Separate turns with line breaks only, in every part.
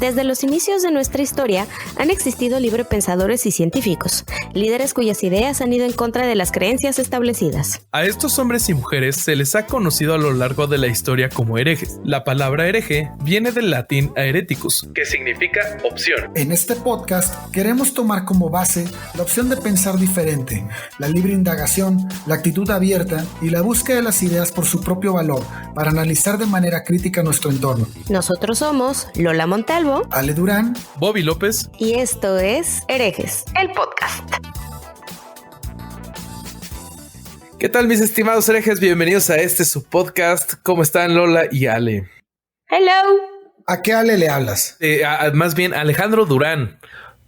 Desde los inicios de nuestra historia han existido librepensadores y científicos, líderes cuyas ideas han ido en contra de las creencias establecidas.
A estos hombres y mujeres se les ha conocido a lo largo de la historia como herejes. La palabra hereje viene del latín aereticus, que significa opción.
En este podcast queremos tomar como base la opción de pensar diferente, la libre indagación, la actitud abierta y la búsqueda de las ideas por su propio valor para analizar de manera crítica nuestro entorno.
Nosotros somos Lola Montalvo,
Ale Durán,
Bobby López.
Y esto es Herejes, el podcast.
¿Qué tal, mis estimados herejes? Bienvenidos a su podcast. ¿Cómo están, Lola y Ale?
Hello.
¿A qué Ale le hablas?
Más bien Alejandro Durán,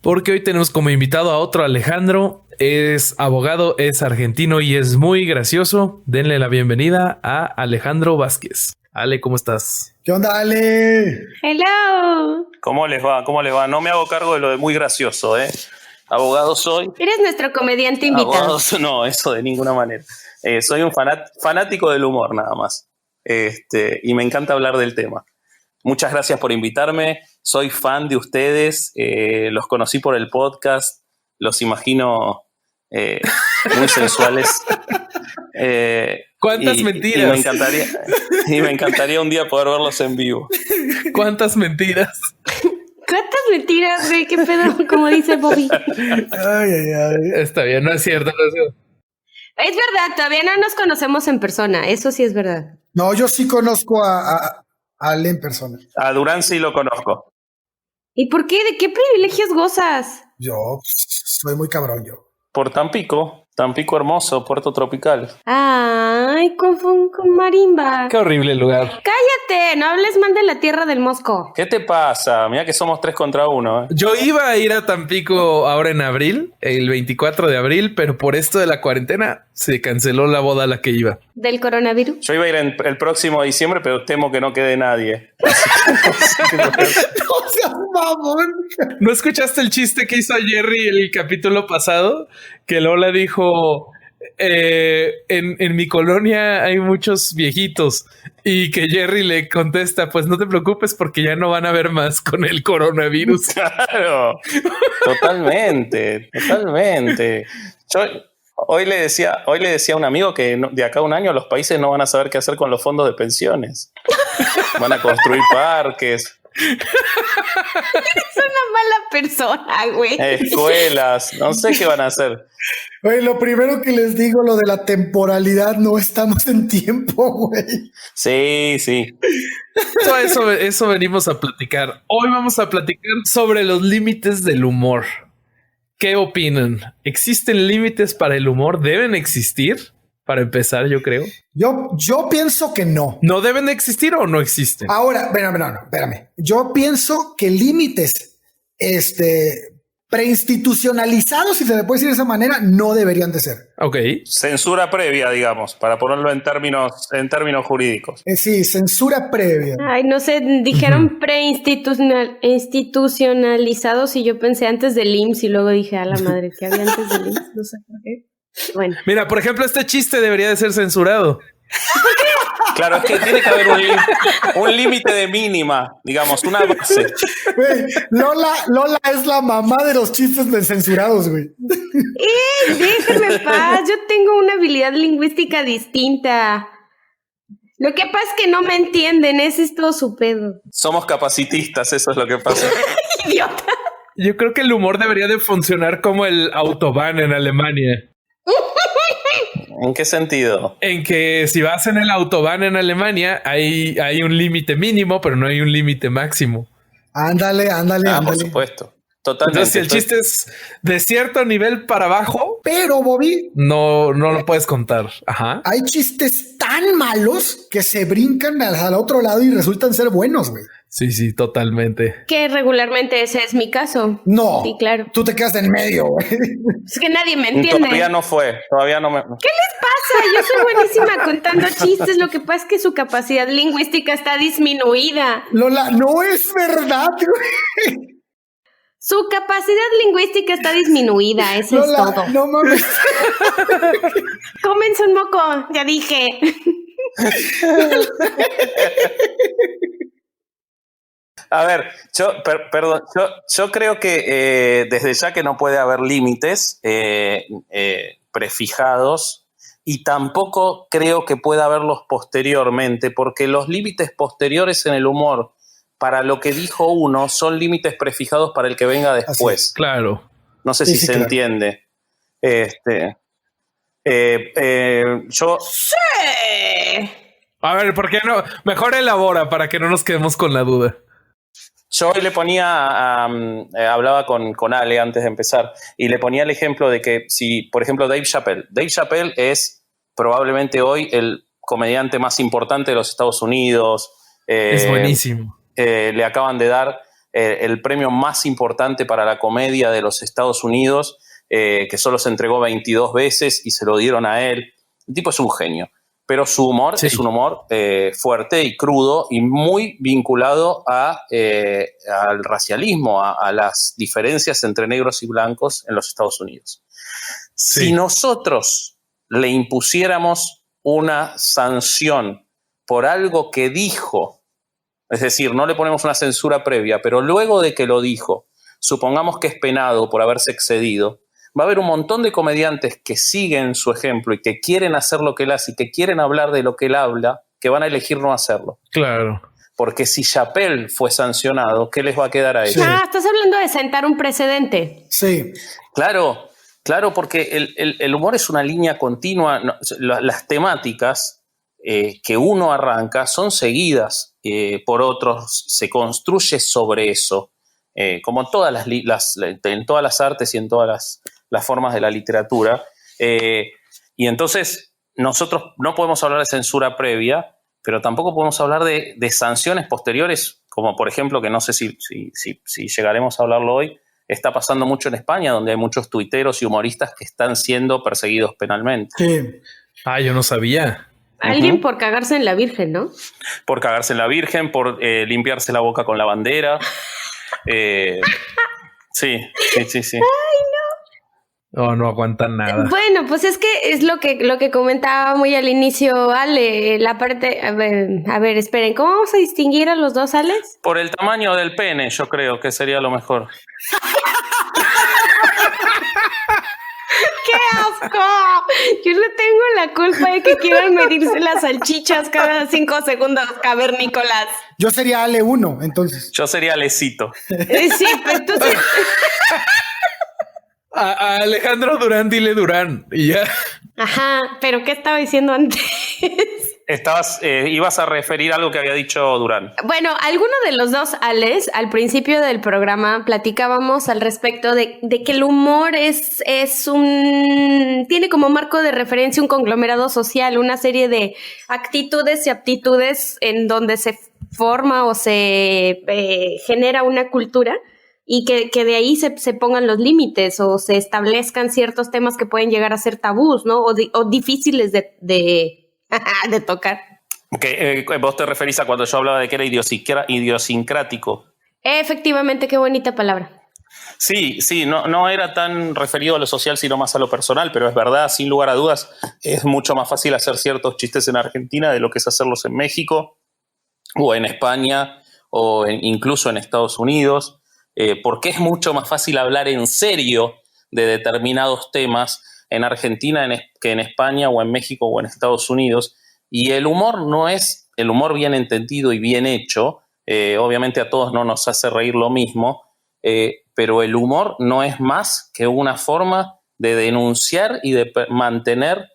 porque hoy tenemos como invitado a otro Alejandro. Es abogado, es argentino y es muy gracioso. Denle la bienvenida a Alejandro Vázquez. Ale, ¿cómo estás?
¿Qué onda, Ale?
Hello.
¿Cómo les va? ¿Cómo les va? No me hago cargo de lo de muy gracioso, ¿eh? Abogado soy.
Eres nuestro comediante invitado.
Abogado, no, eso de ninguna manera. Soy un fanático del humor, nada más. Y me encanta hablar del tema. Muchas gracias por invitarme. Soy fan de ustedes. Los conocí por el podcast. Los imagino muy sensuales.
¿Cuántas mentiras?
Y me encantaría un día poder verlos en vivo.
¿Cuántas mentiras?
¿Cuántas mentiras, güey? ¿Qué pedo? Como dice Bobby.
Ay.
Está bien, no es cierto.
Es verdad, todavía no nos conocemos en persona. Eso sí es verdad.
No, yo sí conozco a Ale en persona.
A Durán sí lo conozco.
¿Y por qué? ¿De qué privilegios gozas?
Yo soy muy cabrón, yo.
Por Tampico hermoso, puerto tropical.
Ay, con marimba.
Qué horrible lugar.
Cállate, no hables mal de la tierra del Mosco.
¿Qué te pasa? Mira que somos 3 contra 1, ¿eh?
Yo iba a ir a Tampico ahora en abril, el 24 de abril, pero por esto de la cuarentena se canceló la boda a la que iba.
¿Del coronavirus?
Yo iba a ir el próximo diciembre, pero temo que no quede nadie.
No seas mamón.
¿No escuchaste el chiste que hizo Jerry el capítulo pasado? Que Lola dijo, en mi colonia hay muchos viejitos, y que Jerry le contesta, pues no te preocupes porque ya no van a ver más con el coronavirus.
Claro, totalmente. Yo hoy le decía a un amigo que de acá a un año los países no van a saber qué hacer con los fondos de pensiones. Van a construir parques.
Eres una mala persona, güey.
Escuelas, no sé qué van a hacer.
Güey, lo primero que les digo, lo de la temporalidad, no estamos en tiempo, güey.
Sí.
Eso venimos a platicar. Hoy vamos a platicar sobre los límites del humor. ¿Qué opinan? ¿Existen límites para el humor? ¿Deben existir? Para empezar, yo creo.
Yo pienso que no.
¿No deben de existir o no existen?
Ahora, espérame. Yo pienso que límites preinstitucionalizados, si se le puede decir de esa manera, no deberían de ser.
Ok.
Censura previa, digamos, para ponerlo en términos jurídicos.
Sí, censura previa.
Ay, no sé, dijeron preinstitucionalizados y yo pensé antes del IMSS y luego dije, a la madre, ¿qué había antes del IMSS? No sé por qué. Bueno.
Mira, por ejemplo, este chiste debería de ser censurado.
Claro, es que tiene que haber un límite de mínima, digamos, una base.
Güey, Lola es la mamá de los chistes censurados, güey.
Déjame en paz, yo tengo una habilidad lingüística distinta. Lo que pasa es que no me entienden, ese es todo su pedo.
Somos capacitistas, eso es lo que pasa.
Idiota.
Yo creo que el humor debería de funcionar como el Autobahn en Alemania.
¿En qué sentido?
En que si vas en el Autobahn en Alemania hay un límite mínimo, pero no hay un límite máximo.
Ándale.
Por supuesto. Totalmente.
Entonces, si el chiste es de cierto nivel para abajo,
pero Bobby,
no lo puedes contar. Ajá.
Hay chistes tan malos que se brincan al otro lado y resultan ser buenos, güey.
Sí, totalmente.
Que regularmente ese es mi caso.
No.
Sí, claro.
Tú te quedas en medio, güey.
Es que nadie me entiende.
Todavía no me...
¿Qué les pasa? Yo soy buenísima contando chistes. Lo que pasa es que su capacidad lingüística está disminuida.
Lola, no es verdad, güey.
Su capacidad lingüística está disminuida. Eso
Lola,
es todo.
No mames.
Cómense un moco, ya dije. 。
A ver, perdón, yo creo que desde ya que no puede haber límites prefijados y tampoco creo que pueda haberlos posteriormente, porque los límites posteriores en el humor para lo que dijo uno son límites prefijados para el que venga después.
Claro.
No sé si se entiende. Yo...
¡Sí!
A ver, ¿por qué no? Mejor elabora para que no nos quedemos con la duda.
Yo hoy le ponía, hablaba con Ale antes de empezar, y le ponía el ejemplo de que si, por ejemplo, Dave Chappelle es probablemente hoy el comediante más importante de los Estados Unidos.
Es buenísimo.
Le acaban de dar el premio más importante para la comedia de los Estados Unidos, que solo se entregó 22 veces y se lo dieron a él. El tipo es un genio. Pero su humor es un humor fuerte y crudo y muy vinculado al racialismo, a las diferencias entre negros y blancos en los Estados Unidos. Sí. Si nosotros le impusiéramos una sanción por algo que dijo, es decir, no le ponemos una censura previa, pero luego de que lo dijo, supongamos que es penado por haberse excedido, va a haber un montón de comediantes que siguen su ejemplo y que quieren hacer lo que él hace y que quieren hablar de lo que él habla, que van a elegir no hacerlo.
Claro.
Porque si Chappelle fue sancionado, ¿qué les va a quedar a ellos?
Ah, estás hablando de sentar un precedente.
Sí.
Claro, porque el humor es una línea continua. Las temáticas que uno arranca son seguidas por otros, se construye sobre eso. Como en todas en todas las artes y en todas las formas de la literatura. Y entonces nosotros no podemos hablar de censura previa, pero tampoco podemos hablar de sanciones posteriores, como por ejemplo, que no sé si llegaremos a hablarlo hoy, está pasando mucho en España, donde hay muchos tuiteros y humoristas que están siendo perseguidos penalmente.
Sí.
Ah, yo no sabía.
Alguien por cagarse en la Virgen, ¿no?
Por cagarse en la Virgen, por limpiarse la boca con la bandera. Sí.
Ay,
no aguantan nada.
Bueno, pues es que es lo que comentaba muy al inicio Ale, la parte, a ver, esperen, ¿cómo vamos a distinguir a los dos Ales?
Por el tamaño del pene, yo creo que sería lo mejor.
¡Qué asco! Yo no tengo la culpa de que quieran medirse las salchichas cada 5 segundos, cavernícolas.
Yo sería Ale 1, entonces.
Yo sería Alecito.
Sí, pues entonces...
A Alejandro Durán, dile Durán y ya.
Ajá, pero ¿qué estaba diciendo antes?
Ibas a referir algo que había dicho Durán.
Bueno, alguno de los dos Ales, al principio del programa, platicábamos al respecto de que el humor tiene como marco de referencia un conglomerado social, una serie de actitudes y aptitudes en donde se forma o se genera una cultura. Y que de ahí se pongan los límites o se establezcan ciertos temas que pueden llegar a ser tabús, ¿no? O difíciles de tocar.
Okay, vos te referís a cuando yo hablaba de que era idiosincrático.
Efectivamente, qué bonita palabra.
Sí, no era tan referido a lo social, sino más a lo personal, pero es verdad, sin lugar a dudas, es mucho más fácil hacer ciertos chistes en Argentina de lo que es hacerlos en México o en España o incluso en Estados Unidos. Porque es mucho más fácil hablar en serio de determinados temas en Argentina que en España o en México o en Estados Unidos. Y el humor no es el humor bien entendido y bien hecho. Obviamente a todos no nos hace reír lo mismo, pero el humor no es más que una forma de denunciar y de mantener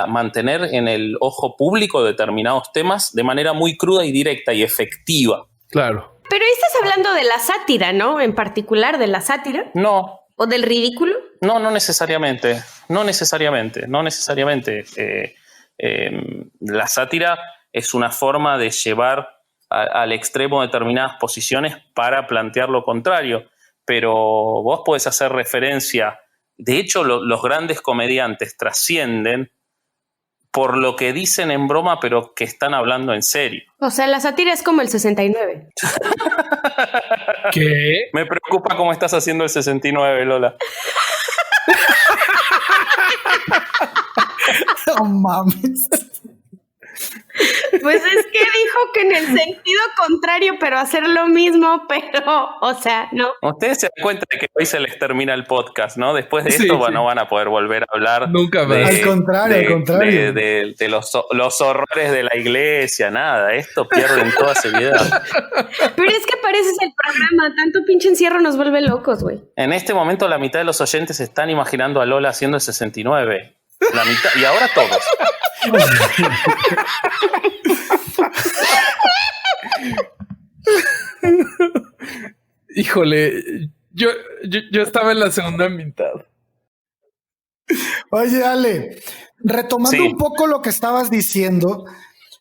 mantener en el ojo público determinados temas de manera muy cruda y directa y efectiva.
Claro.
Pero ahí estás hablando de la sátira, ¿no? En particular, de la sátira.
No.
¿O del ridículo?
No necesariamente. La sátira es una forma de llevar al extremo determinadas posiciones para plantear lo contrario. Pero vos podés hacer referencia. De hecho, los grandes comediantes trascienden por lo que dicen en broma, pero que están hablando en serio.
O sea, la sátira es como el 69.
¿Qué?
Me preocupa cómo estás haciendo el 69, Lola.
No mames.
Pues es que dijo que en el sentido contrario, pero hacer lo mismo, pero, o sea, no.
Ustedes se dan cuenta de que hoy se les termina el podcast, ¿no? Después de esto no van a poder volver a hablar.
Nunca más.
Al contrario.
De los horrores de la iglesia, nada. Esto pierden toda seriedad.
Pero es que pareces el programa. Tanto pinche encierro nos vuelve locos, güey.
En este momento la mitad de los oyentes están imaginando a Lola haciendo el 69. La mitad, y ahora todos.
Híjole, yo estaba en la segunda mitad.
Oye, Ale, retomando un poco lo que estabas diciendo,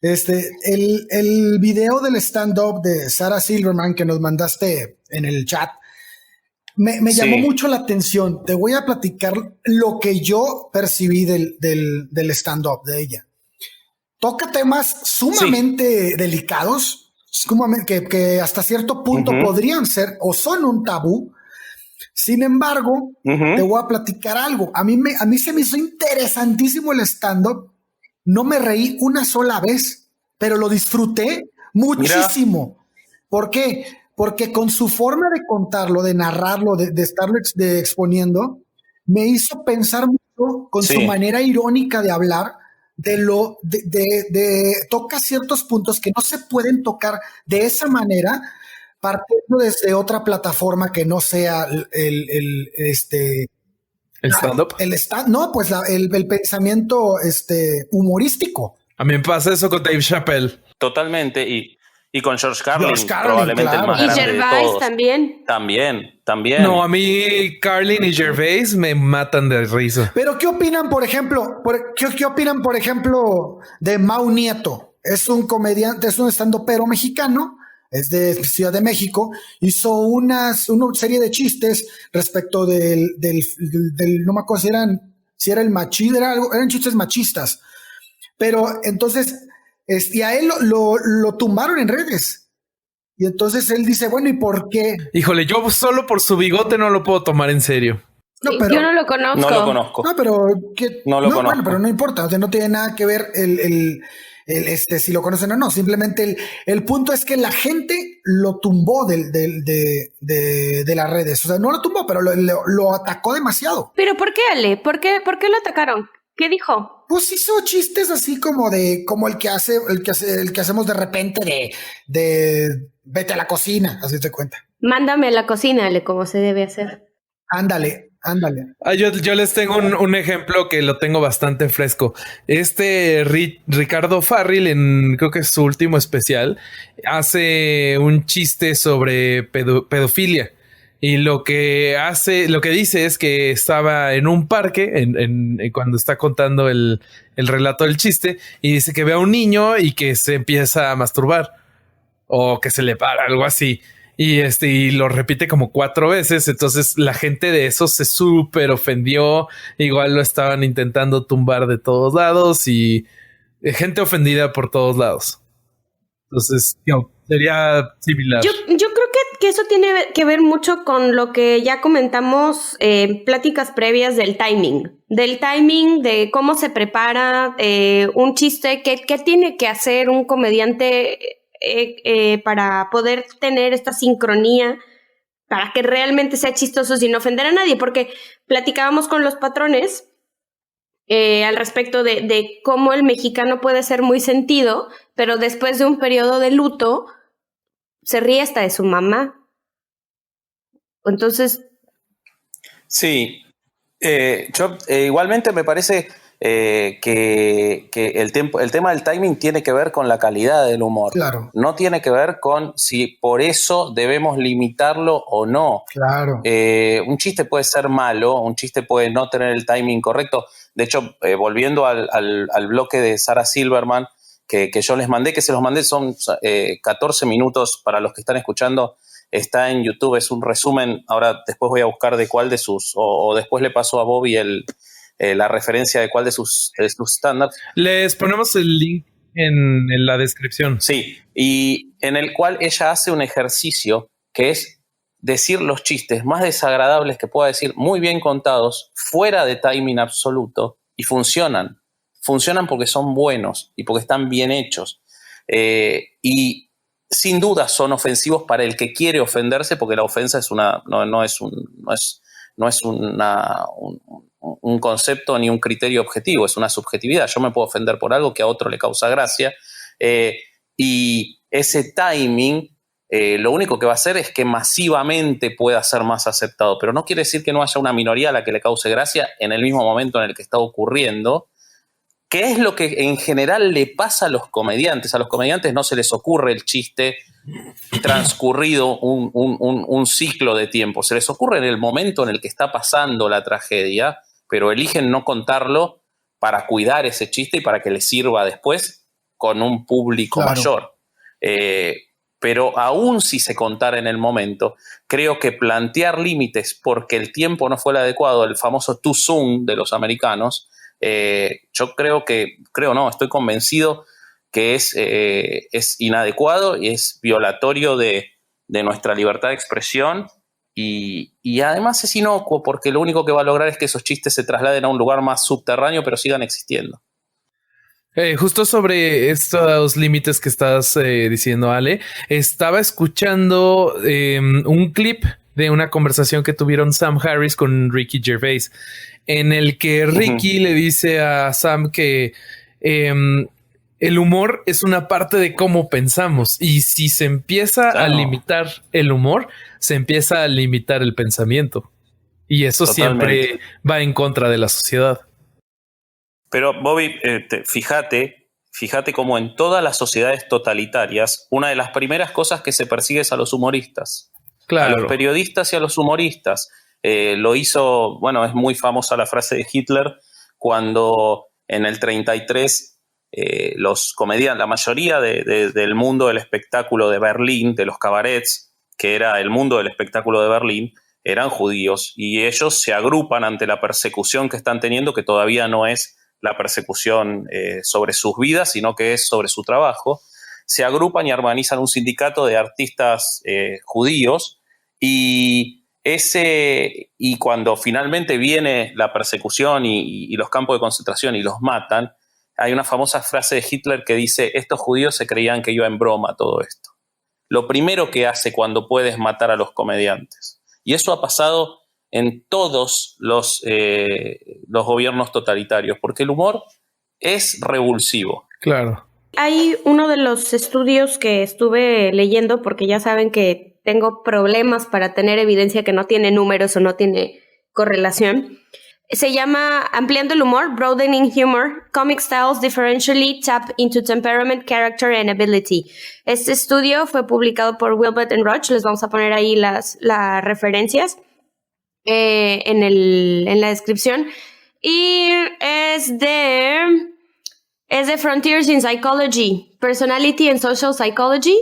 el video del stand-up de Sarah Silverman que nos mandaste en el chat, me llamó mucho la atención. Te voy a platicar lo que yo percibí del stand-up de ella. Toca temas sumamente delicados, que hasta cierto punto podrían ser o son un tabú. Sin embargo, te voy a platicar algo. A mí se me hizo interesantísimo el stand-up. No me reí una sola vez, pero lo disfruté muchísimo. Mira. ¿Por qué? Porque con su forma de contarlo, de narrarlo, de estarlo exponiendo, me hizo pensar mucho con su manera irónica de hablar, toca ciertos puntos que no se pueden tocar de esa manera, partiendo desde otra plataforma que no sea el
stand-up.
El pensamiento humorístico.
A mí me pasa eso con Dave Chappelle.
Totalmente, y con George Carlin probablemente el más
y
grande
Gervais
de todos. También.
No, a mí Carlin y Gervais me matan de risa.
Pero ¿qué opinan, por ejemplo, de Mau Nieto? Es un comediante, es un estandopero mexicano, es de Ciudad de México, hizo una serie de chistes respecto del no me acuerdo si era el machismo, eran chistes machistas. Pero entonces, y a él lo tumbaron en redes. Y entonces él dice, bueno, ¿y por qué?
Híjole, yo solo por su bigote no lo puedo tomar en serio.
No, pero, yo no lo conozco.
No lo conozco.
No, pero conozco. Bueno, pero no importa, o sea, no tiene nada que ver si lo conocen o no. Simplemente el punto es que la gente lo tumbó de las redes. O sea, no lo tumbó, pero lo atacó demasiado.
¿Pero por qué, Ale? ¿Por qué lo atacaron? ¿Qué dijo?
Pues hizo chistes así como el que hacemos de repente de vete a la cocina, así te cuenta.
Mándame a la cocina, Ale, como se debe hacer.
Ándale.
Yo les tengo un ejemplo que lo tengo bastante fresco. Ricardo Farril, creo que es su último especial, hace un chiste sobre pedofilia. Y lo que dice es que estaba en un parque cuando está contando el relato del chiste, y dice que ve a un niño y que se empieza a masturbar o que se le para, algo así. Y lo repite como 4 veces. Entonces la gente de eso se súper ofendió. Igual lo estaban intentando tumbar de todos lados y gente ofendida por todos lados. Entonces, sería similar.
Yo creo que eso tiene que ver mucho con lo que ya comentamos en pláticas previas del timing, de cómo se prepara un chiste, qué tiene que hacer un comediante para poder tener esta sincronía, para que realmente sea chistoso sin ofender a nadie, porque platicábamos con los patrones al respecto de cómo el mexicano puede ser muy sentido, pero después de un periodo de luto se ríe hasta de su mamá. Entonces...
Sí, yo igualmente me parece que el tema del timing tiene que ver con la calidad del humor.
Claro.
No tiene que ver con si por eso debemos limitarlo o no.
Claro.
Un chiste puede ser malo, un chiste puede no tener el timing correcto. De hecho, volviendo al bloque de Sarah Silverman, que yo les mandé, que se los mandé, son 14 minutos para los que están escuchando. Está en YouTube, es un resumen. Ahora después voy a buscar de cuál de sus, o después le paso a Bobby la referencia de cuál de sus stand-ups.
Les ponemos el link en la descripción.
Sí, y en el cual ella hace un ejercicio que es decir los chistes más desagradables que pueda decir, muy bien contados, fuera de timing absoluto, y funcionan. Funcionan porque son buenos y porque están bien hechos. Y sin duda son ofensivos para el que quiere ofenderse, porque la ofensa no es un concepto ni un criterio objetivo, es una subjetividad. Yo me puedo ofender por algo que a otro le causa gracia, y ese timing lo único que va a hacer es que masivamente pueda ser más aceptado, pero no quiere decir que no haya una minoría a la que le cause gracia en el mismo momento en el que está ocurriendo, que es lo que en general le pasa a los comediantes. A los comediantes no se les ocurre el chiste transcurrido un ciclo de tiempo, se les ocurre en el momento en el que está pasando la tragedia, pero eligen no contarlo para cuidar ese chiste y para que les sirva después con un público mayor. Pero aún si se contara en el momento, creo que plantear límites porque el tiempo no fue el adecuado, el famoso too soon de los americanos, yo estoy convencido que es inadecuado y es violatorio de nuestra libertad de expresión, y además es inocuo porque lo único que va a lograr es que esos chistes se trasladen a un lugar más subterráneo pero sigan existiendo.
Justo sobre estos límites que estás diciendo, Ale, estaba escuchando un clip de una conversación que tuvieron Sam Harris con Ricky Gervais, en el que Ricky le dice a Sam que el humor es una parte de cómo pensamos, y si se empieza a limitar el humor, se empieza a limitar el pensamiento, y eso siempre va en contra de la sociedad.
Pero Bobby, fíjate cómo en todas las sociedades totalitarias, una de las primeras cosas que se persigue es a los humoristas. Claro. A los periodistas y a los humoristas. Lo hizo, es muy famosa la frase de Hitler cuando en el 33 los comediantes, la mayoría del mundo del espectáculo de Berlín, de los cabarets, que era el mundo del espectáculo de Berlín, eran judíos, y ellos se agrupan ante la persecución que están teniendo, que todavía no es la persecución sobre sus vidas, sino que es sobre su trabajo. Se agrupan y organizan un sindicato de artistas judíos, y cuando finalmente viene la persecución y los campos de concentración y los matan, hay una famosa frase de Hitler que dice: estos judíos se creían que iba en broma todo esto. Lo primero que hace cuando puedes matar a los comediantes. Y eso ha pasado en todos los gobiernos totalitarios, porque el humor es revulsivo.
Claro.
Hay uno de los estudios que estuve leyendo, porque ya saben que tengo problemas para tener evidencia que no tiene números o no tiene correlación. Se llama Ampliando el Humor, Broadening Humor, Comic Styles Differentially Tap into Temperament, Character and Ability. Este estudio fue publicado por Wilbert and Roach, les vamos a poner ahí las referencias en la descripción, y es de Frontiers in Psychology, Personality and Social Psychology.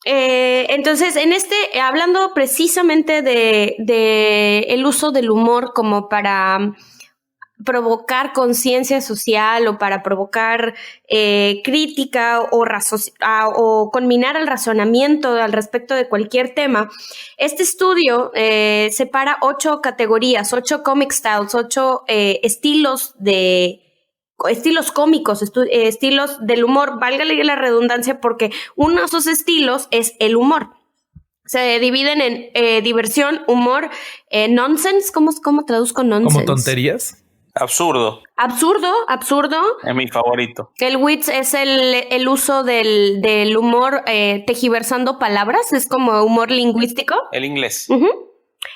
Entonces, hablando precisamente de el uso del humor como para provocar conciencia social o para provocar crítica o combinar el razonamiento al respecto de cualquier tema. Este estudio separa 8 categorías, 8 comic styles, 8 estilos cómicos, estilos del humor, válgale la redundancia, porque uno de esos estilos es el humor. Se dividen en diversión, humor, nonsense. ¿Cómo traduzco nonsense?
¿Como tonterías?
Absurdo.
Absurdo.
Es mi favorito.
El wits es el uso del humor tejiversando palabras, es como humor lingüístico.
El inglés.
Uh-huh.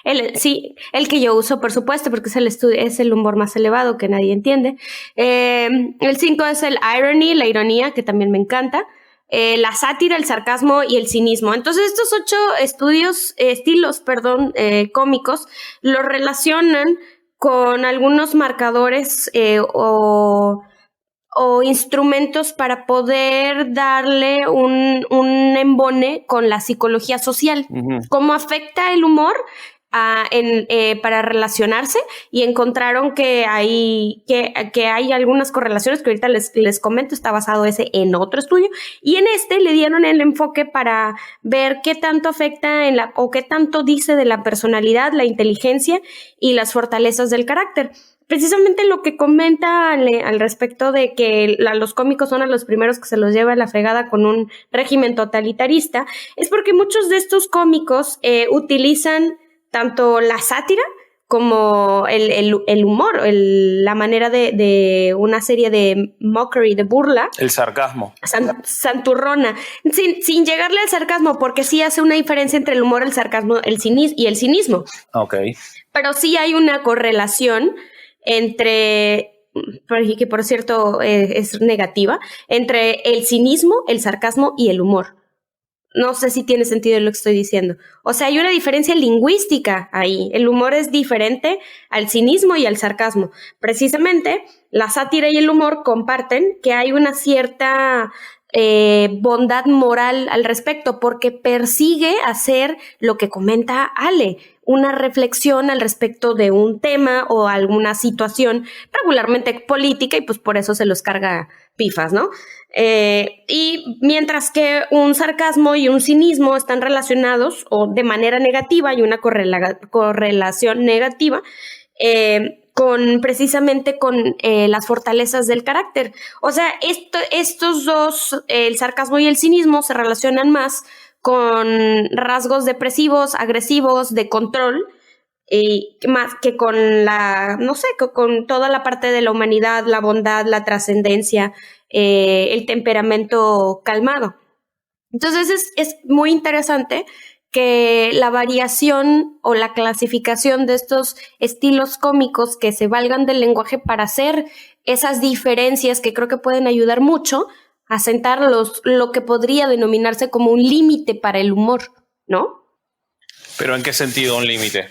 El que yo uso, por supuesto, porque es el humor más elevado que nadie entiende. El 5 es el irony, la ironía, que también me encanta. La sátira, el sarcasmo y el cinismo. Entonces, estos 8 estilos cómicos los relacionan con algunos marcadores o instrumentos para poder darle un embone con la psicología social. Uh-huh. ¿Cómo afecta el humor para relacionarse? Y encontraron que hay algunas correlaciones que ahorita les comento. Está basado en otro estudio, y en le dieron el enfoque para ver qué tanto afecta o qué tanto dice de la personalidad, la inteligencia y las fortalezas del carácter. precisamente lo que comenta al respecto de que los cómicos son a los primeros que se los lleva a la fregada con un régimen totalitarista, es porque muchos de estos cómicos utilizan tanto la sátira como el humor, la manera de una serie de mockery, de burla.
El sarcasmo.
Santurrona, sin llegarle al sarcasmo, porque sí hace una diferencia entre el humor, el sarcasmo y el cinismo.
Ok.
Pero sí hay una correlación entre, que por cierto es negativa, entre el cinismo, el sarcasmo y el humor. No sé si tiene sentido lo que estoy diciendo. O sea, hay una diferencia lingüística ahí. El humor es diferente al cinismo y al sarcasmo. Precisamente, la sátira y el humor comparten que hay una cierta bondad moral al respecto, porque persigue hacer lo que comenta Ale, una reflexión al respecto de un tema o alguna situación regularmente política, y pues por eso se los carga pifas, ¿no? Y mientras que un sarcasmo y un cinismo están relacionados o de manera negativa, hay una correlación negativa precisamente con las fortalezas del carácter. O sea, estos dos, el sarcasmo y el cinismo, se relacionan más con rasgos depresivos, agresivos, de control, más que con con toda la parte de la humanidad, la bondad, la trascendencia, el temperamento calmado. Entonces es muy interesante que la variación o la clasificación de estos estilos cómicos que se valgan del lenguaje para hacer esas diferencias que creo que pueden ayudar mucho a sentar lo que podría denominarse como un límite para el humor, ¿no?
¿Pero en qué sentido un límite?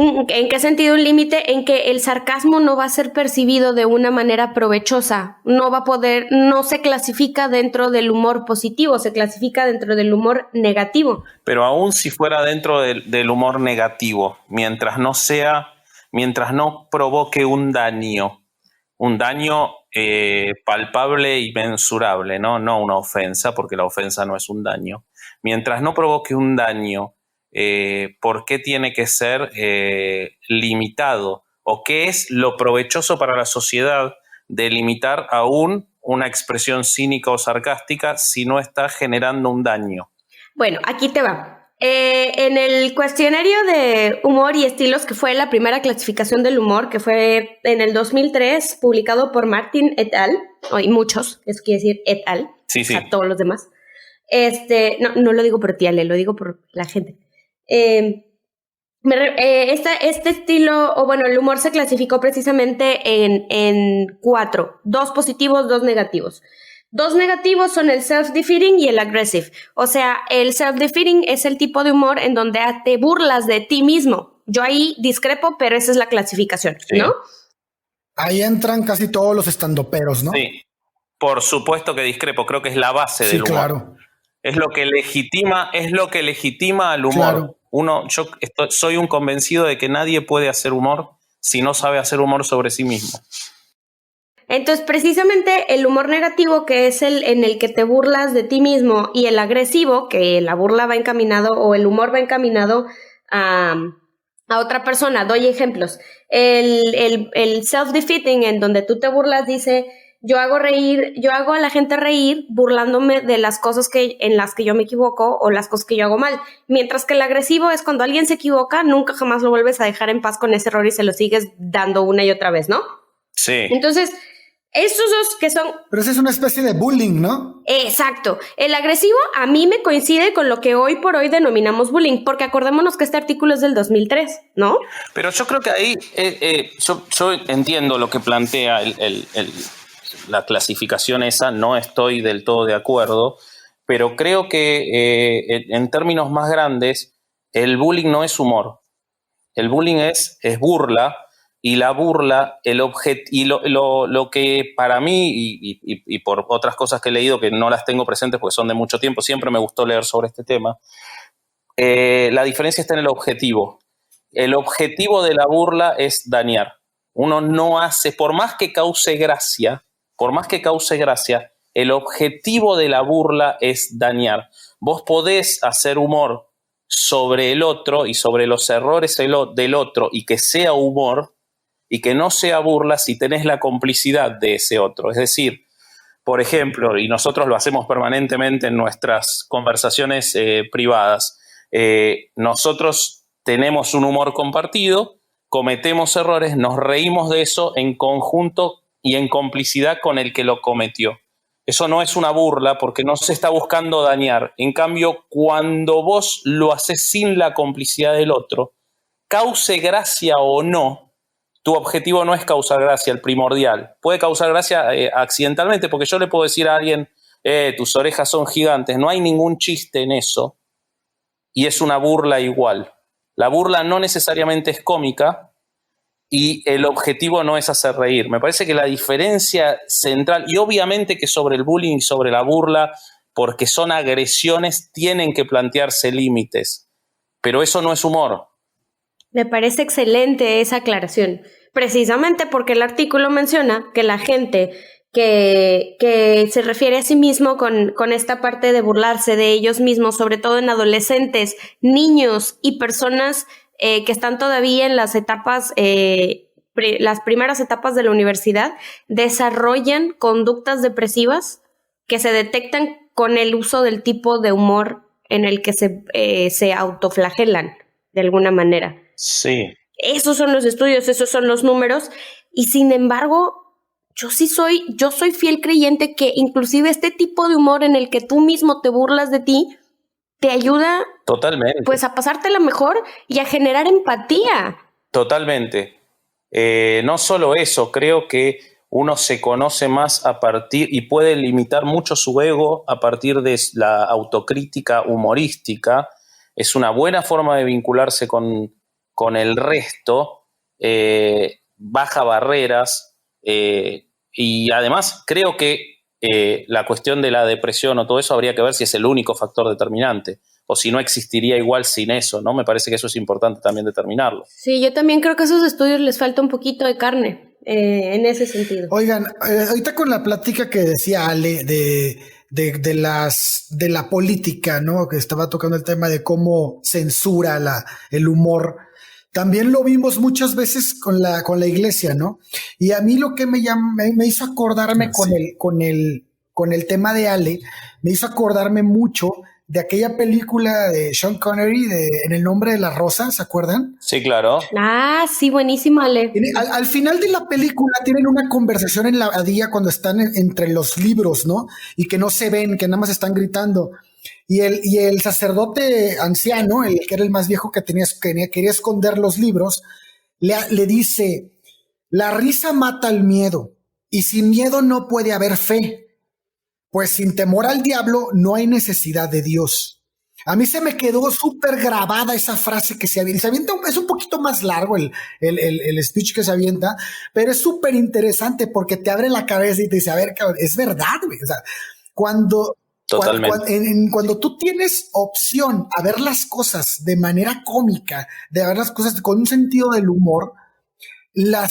¿En qué sentido un límite? En que el sarcasmo no va a ser percibido de una manera provechosa, no se clasifica dentro del humor positivo, se clasifica dentro del humor negativo.
Pero aún si fuera dentro del humor negativo, mientras no provoque un daño palpable y mensurable, ¿no? No una ofensa, porque la ofensa no es un daño. Mientras no provoque un daño, ¿por qué tiene que ser limitado? ¿O qué es lo provechoso para la sociedad de limitar aún una expresión cínica o sarcástica si no está generando un daño?
Bueno, aquí te va. En el cuestionario de humor y estilos, que fue la primera clasificación del humor, que fue en el 2003, publicado por Martin et al, y muchos, eso quiere decir et al,
sí.
O sea, todos los demás. No lo digo por ti, Ale, lo digo por la gente. Este estilo, o bueno, el humor se clasificó precisamente en 4, 2 positivos, 2 negativos. 2 negativos son el self-defeating y el aggressive. O sea, el self-defeating es el tipo de humor en donde te burlas de ti mismo. Yo ahí discrepo, pero esa es la clasificación, sí, ¿no?
Ahí entran casi todos los estandoperos, ¿no?
Sí, por supuesto que discrepo. Creo que es la base del humor.
Claro.
Es lo que legitima al humor.
Claro.
Soy un convencido de que nadie puede hacer humor si no sabe hacer humor sobre sí mismo.
Entonces, precisamente el humor negativo, que es el en el que te burlas de ti mismo, y el agresivo, que la burla va encaminado, o el humor va encaminado a otra persona. Doy ejemplos. El self-defeating, en donde tú te burlas, dice: yo hago a la gente reír burlándome de las cosas en las que yo me equivoco o las cosas que yo hago mal. Mientras que el agresivo es cuando alguien se equivoca, nunca jamás lo vuelves a dejar en paz con ese error y se lo sigues dando una y otra vez, ¿no?
Sí.
Entonces, estos dos que son...
Pero eso es una especie de bullying, ¿no?
Exacto. El agresivo a mí me coincide con lo que hoy por hoy denominamos bullying, porque acordémonos que este artículo es del 2003, ¿no?
Pero yo creo que ahí yo entiendo lo que plantea la clasificación esa, no estoy del todo de acuerdo, pero creo que en términos más grandes, el bullying no es humor. El bullying es burla, y la burla, lo que para mí, y por otras cosas que he leído que no las tengo presentes porque son de mucho tiempo, siempre me gustó leer sobre este tema, la diferencia está en el objetivo. El objetivo de la burla es dañar. Uno no hace, por más que cause gracia, el objetivo de la burla es dañar. Vos podés hacer humor sobre el otro y sobre los errores del otro y que sea humor, y que no sea burla si tenés la complicidad de ese otro. Es decir, por ejemplo, y nosotros lo hacemos permanentemente en nuestras conversaciones privadas, nosotros tenemos un humor compartido, cometemos errores, nos reímos de eso en conjunto y en complicidad con el que lo cometió. Eso no es una burla porque no se está buscando dañar. En cambio, cuando vos lo haces sin la complicidad del otro, cause gracia o no, tu objetivo no es causar gracia, el primordial. Puede causar gracia accidentalmente, porque yo le puedo decir a alguien, tus orejas son gigantes, no hay ningún chiste en eso, y es una burla igual. La burla no necesariamente es cómica, y el objetivo no es hacer reír. Me parece que la diferencia central, y obviamente que sobre el bullying y sobre la burla, porque son agresiones, tienen que plantearse límites, pero eso no es humor.
Me parece excelente esa aclaración, precisamente porque el artículo menciona que la gente que se refiere a sí mismo con esta parte de burlarse de ellos mismos, sobre todo en adolescentes, niños y personas que están todavía en las etapas, las primeras etapas de la universidad, desarrollan conductas depresivas que se detectan con el uso del tipo de humor en el que se autoflagelan de alguna manera.
Sí.
Esos son los estudios, esos son los números, y sin embargo, yo soy fiel creyente que inclusive este tipo de humor en el que tú mismo te burlas de ti, te ayuda
Totalmente.
Pues a pasártela mejor y a generar empatía.
Totalmente. No solo eso, creo que uno se conoce más a partir y puede limitar mucho su ego a partir de la autocrítica humorística. Es una buena forma de vincularse con el resto, baja barreras, y además creo que la cuestión de la depresión o todo eso habría que ver si es el único factor determinante o si no existiría igual sin eso, ¿no? Me parece que eso es importante también determinarlo.
Sí, yo también creo que a esos estudios les falta un poquito de carne en ese sentido.
Oigan, ahorita con la plática que decía Ale de la política, ¿no? Que estaba tocando el tema de cómo censura el humor. También lo vimos muchas veces con la iglesia, ¿no? Y a mí lo que me hizo acordarme con el tema de Ale, me hizo acordarme mucho de aquella película de Sean Connery En el nombre de la rosa, ¿se acuerdan?
Sí, claro.
Ah, sí, buenísimo, Ale.
Al final de la película tienen una conversación en la abadía cuando están entre los libros, ¿no? Y que no se ven, que nada más están gritando. Y el sacerdote anciano, el que era el más viejo que quería esconder los libros, le dice, la risa mata el miedo, y sin miedo no puede haber fe, pues sin temor al diablo no hay necesidad de Dios. A mí se me quedó súper grabada esa frase que se avienta. Es un poquito más largo el speech que se avienta, pero es súper interesante porque te abre la cabeza y te dice, a ver, cabrón, es verdad, güey. O sea, cuando tú tienes opción a ver las cosas de manera cómica, de ver las cosas con un sentido del humor, la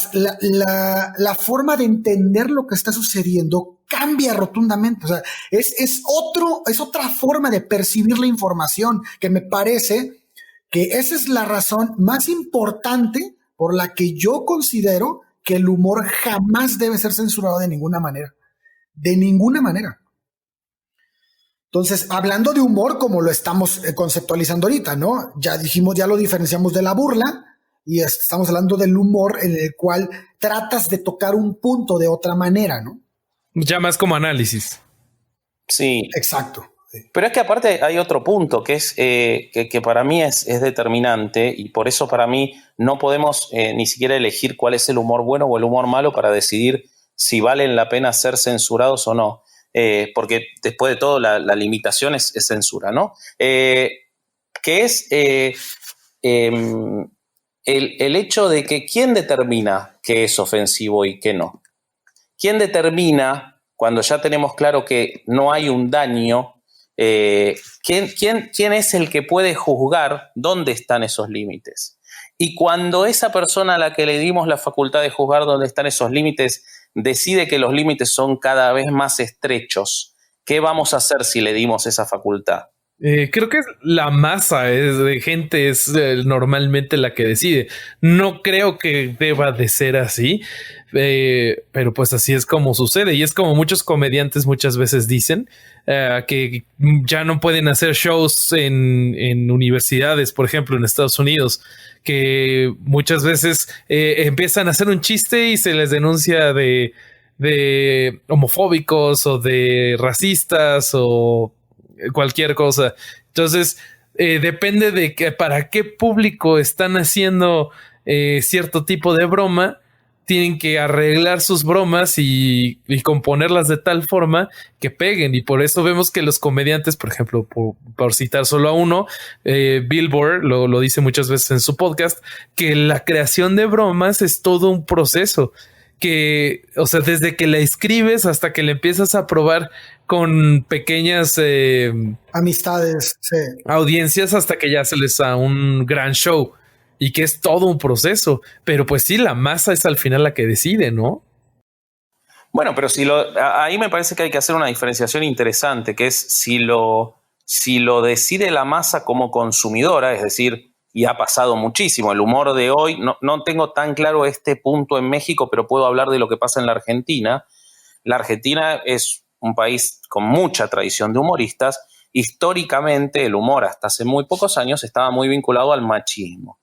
forma de entender lo que está sucediendo cambia rotundamente. O sea, es otra forma de percibir la información, que me parece que esa es la razón más importante por la que yo considero que el humor jamás debe ser censurado de ninguna manera. De ninguna manera. Entonces, hablando de humor como lo estamos conceptualizando ahorita, ¿no? Ya lo diferenciamos de la burla y estamos hablando del humor en el cual tratas de tocar un punto de otra manera, ¿no?
Ya más como análisis.
Sí.
Exacto.
Pero es que aparte hay otro punto que es que para mí es determinante, y por eso para mí no podemos ni siquiera elegir cuál es el humor bueno o el humor malo para decidir si valen la pena ser censurados o no. Porque después de todo la limitación es censura, ¿no? Que es el hecho de que ¿quién determina qué es ofensivo y qué no? ¿Quién determina, cuando ya tenemos claro que no hay un daño, quién es el que puede juzgar dónde están esos límites? Y cuando esa persona a la que le dimos la facultad de juzgar dónde están esos límites decide que los límites son cada vez más estrechos, ¿qué vamos a hacer si le dimos esa facultad?
Creo que la masa de gente es normalmente la que decide. No creo que deba de ser así, pero pues así es como sucede. Y es como muchos comediantes muchas veces dicen que ya no pueden hacer shows en universidades, por ejemplo, en Estados Unidos, que muchas veces empiezan a hacer un chiste y se les denuncia de homofóbicos o de racistas o cualquier cosa. Entonces, depende de que para qué público están haciendo cierto tipo de broma. Tienen que arreglar sus bromas y componerlas de tal forma que peguen. Y por eso vemos que los comediantes, por ejemplo, por citar solo a uno, Bill Burr lo dice muchas veces en su podcast, que la creación de bromas es todo un proceso. Que, o sea, desde que la escribes hasta que la empiezas a probar con pequeñas
amistades, sí,
audiencias hasta que ya se les da un gran show y que es todo un proceso. Pero pues sí, la masa es al final la que decide, ¿no?
Bueno, pero ahí me parece que hay que hacer una diferenciación interesante, que es si lo decide la masa como consumidora, es decir, y ha pasado muchísimo. El humor de hoy, no tengo tan claro este punto en México, pero puedo hablar de lo que pasa en la Argentina. La Argentina es un país con mucha tradición de humoristas. Históricamente, el humor hasta hace muy pocos años estaba muy vinculado al machismo.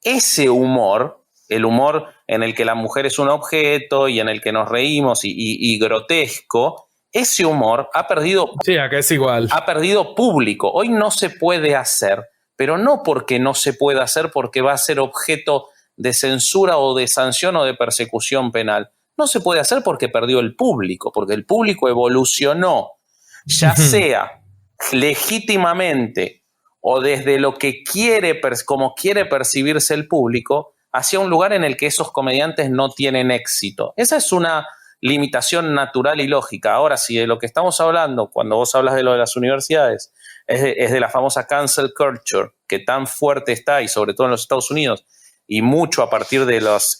Ese humor, el humor en el que la mujer es un objeto y en el que nos reímos y grotesco, ese humor ha perdido...
Sí, acá es igual.
Ha perdido público. Hoy no se puede hacer, pero no porque no se pueda hacer porque va a ser objeto de censura o de sanción o de persecución penal. No se puede hacer porque perdió el público, porque el público evolucionó, ya sea legítimamente o desde lo que como quiere percibirse el público, hacia un lugar en el que esos comediantes no tienen éxito. Esa es una limitación natural y lógica. Ahora, si de lo que estamos hablando, cuando vos hablas de lo de las universidades, es de la famosa cancel culture, que tan fuerte está, y sobre todo en los Estados Unidos, y mucho a partir de las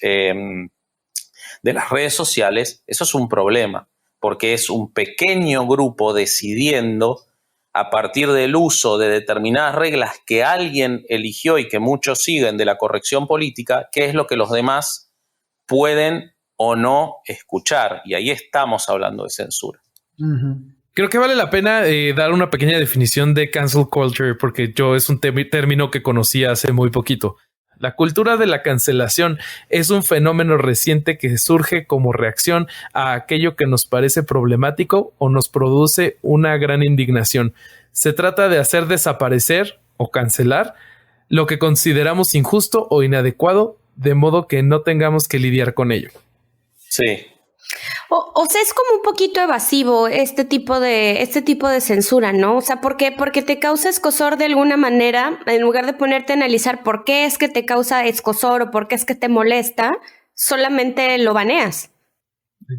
redes sociales, eso es un problema, porque es un pequeño grupo decidiendo a partir del uso de determinadas reglas que alguien eligió y que muchos siguen de la corrección política, qué es lo que los demás pueden o no escuchar. Y ahí estamos hablando de censura.
Uh-huh. Creo que vale la pena dar una pequeña definición de cancel culture, porque es un término que conocí hace muy poquito. La cultura de la cancelación es un fenómeno reciente que surge como reacción a aquello que nos parece problemático o nos produce una gran indignación. Se trata de hacer desaparecer o cancelar lo que consideramos injusto o inadecuado, de modo que no tengamos que lidiar con ello.
Sí.
O sea, es como un poquito evasivo este tipo de censura, ¿no? O sea, ¿por qué? Porque te causa escozor de alguna manera, en lugar de ponerte a analizar por qué es que te causa escozor o por qué es que te molesta, solamente lo baneas.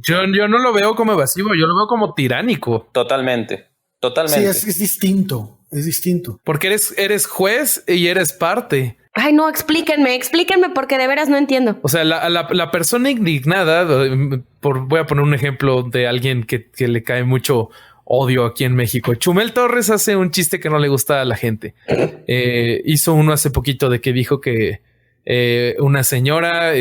Yo no lo veo como evasivo, yo lo veo como tiránico.
Totalmente.
Sí, es distinto,
Porque eres juez y eres parte.
Ay, no, explíquenme porque de veras no entiendo.
O sea, la persona indignada, voy a poner un ejemplo de alguien que le cae mucho odio aquí en México. Chumel Torres hace un chiste que no le gusta a la gente. Hizo uno hace poquito de que dijo que una señora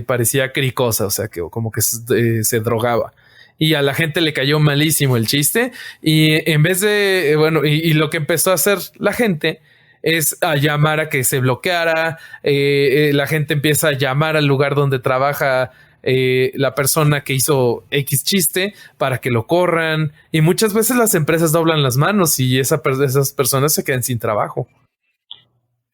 parecía cricosa, o sea, que como que se drogaba. Y a la gente le cayó malísimo el chiste. Y en vez de, y lo que empezó a hacer la gente es a llamar a que se bloqueara. La gente empieza a llamar al lugar donde trabaja la persona que hizo X chiste para que lo corran. Y muchas veces las empresas doblan las manos y esas personas se quedan sin trabajo.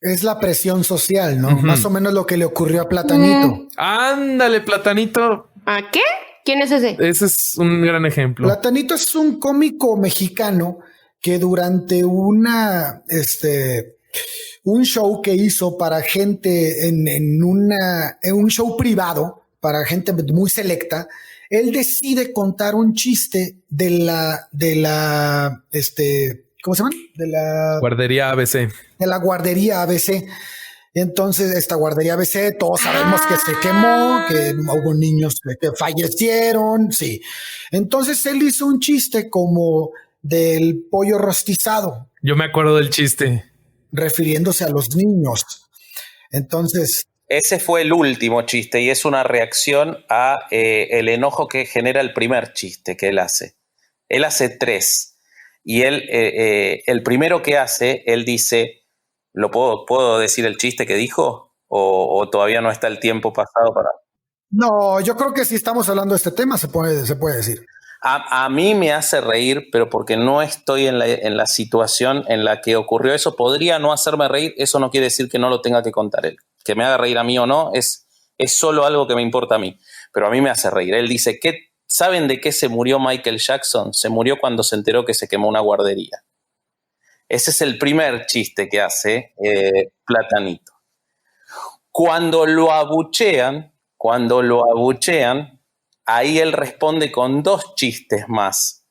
Es la presión social, ¿no? Uh-huh. Más o menos lo que le ocurrió a Platanito.
Ándale, Platanito.
¿A qué? ¿Quién es ese?
Ese es un gran ejemplo.
Platanito es un cómico mexicano que durante un show que hizo para gente en un show privado, para gente muy selecta, él decide contar un chiste de la ¿cómo se llama? De la
guardería ABC.
De la guardería ABC. Entonces, esta guardería ABC, todos sabemos que se quemó, que hubo niños que fallecieron, sí. Entonces, él hizo un chiste como del pollo rostizado,
Yo me acuerdo del chiste.
refiriéndose a los niños. Entonces,
Ese fue el último chiste y es una reacción a el enojo que genera el primer chiste que él hace. Él hace 3 y el primero que hace, él dice, ¿puedo decir el chiste que dijo? ¿O todavía no está el tiempo pasado para...?
no, yo creo que si estamos hablando de este tema se puede decir.
A mí me hace reír, pero porque no estoy en la situación en la que ocurrió eso. Podría no hacerme reír, eso no quiere decir que no lo tenga que contar él. Que me haga reír a mí o no, es solo algo que me importa a mí. Pero a mí me hace reír. Él dice, ¿saben de qué se murió Michael Jackson? Se murió cuando se enteró que se quemó una guardería. Ese es el primer chiste que hace Platanito. Cuando lo abuchean, ahí él responde con 2 chistes más.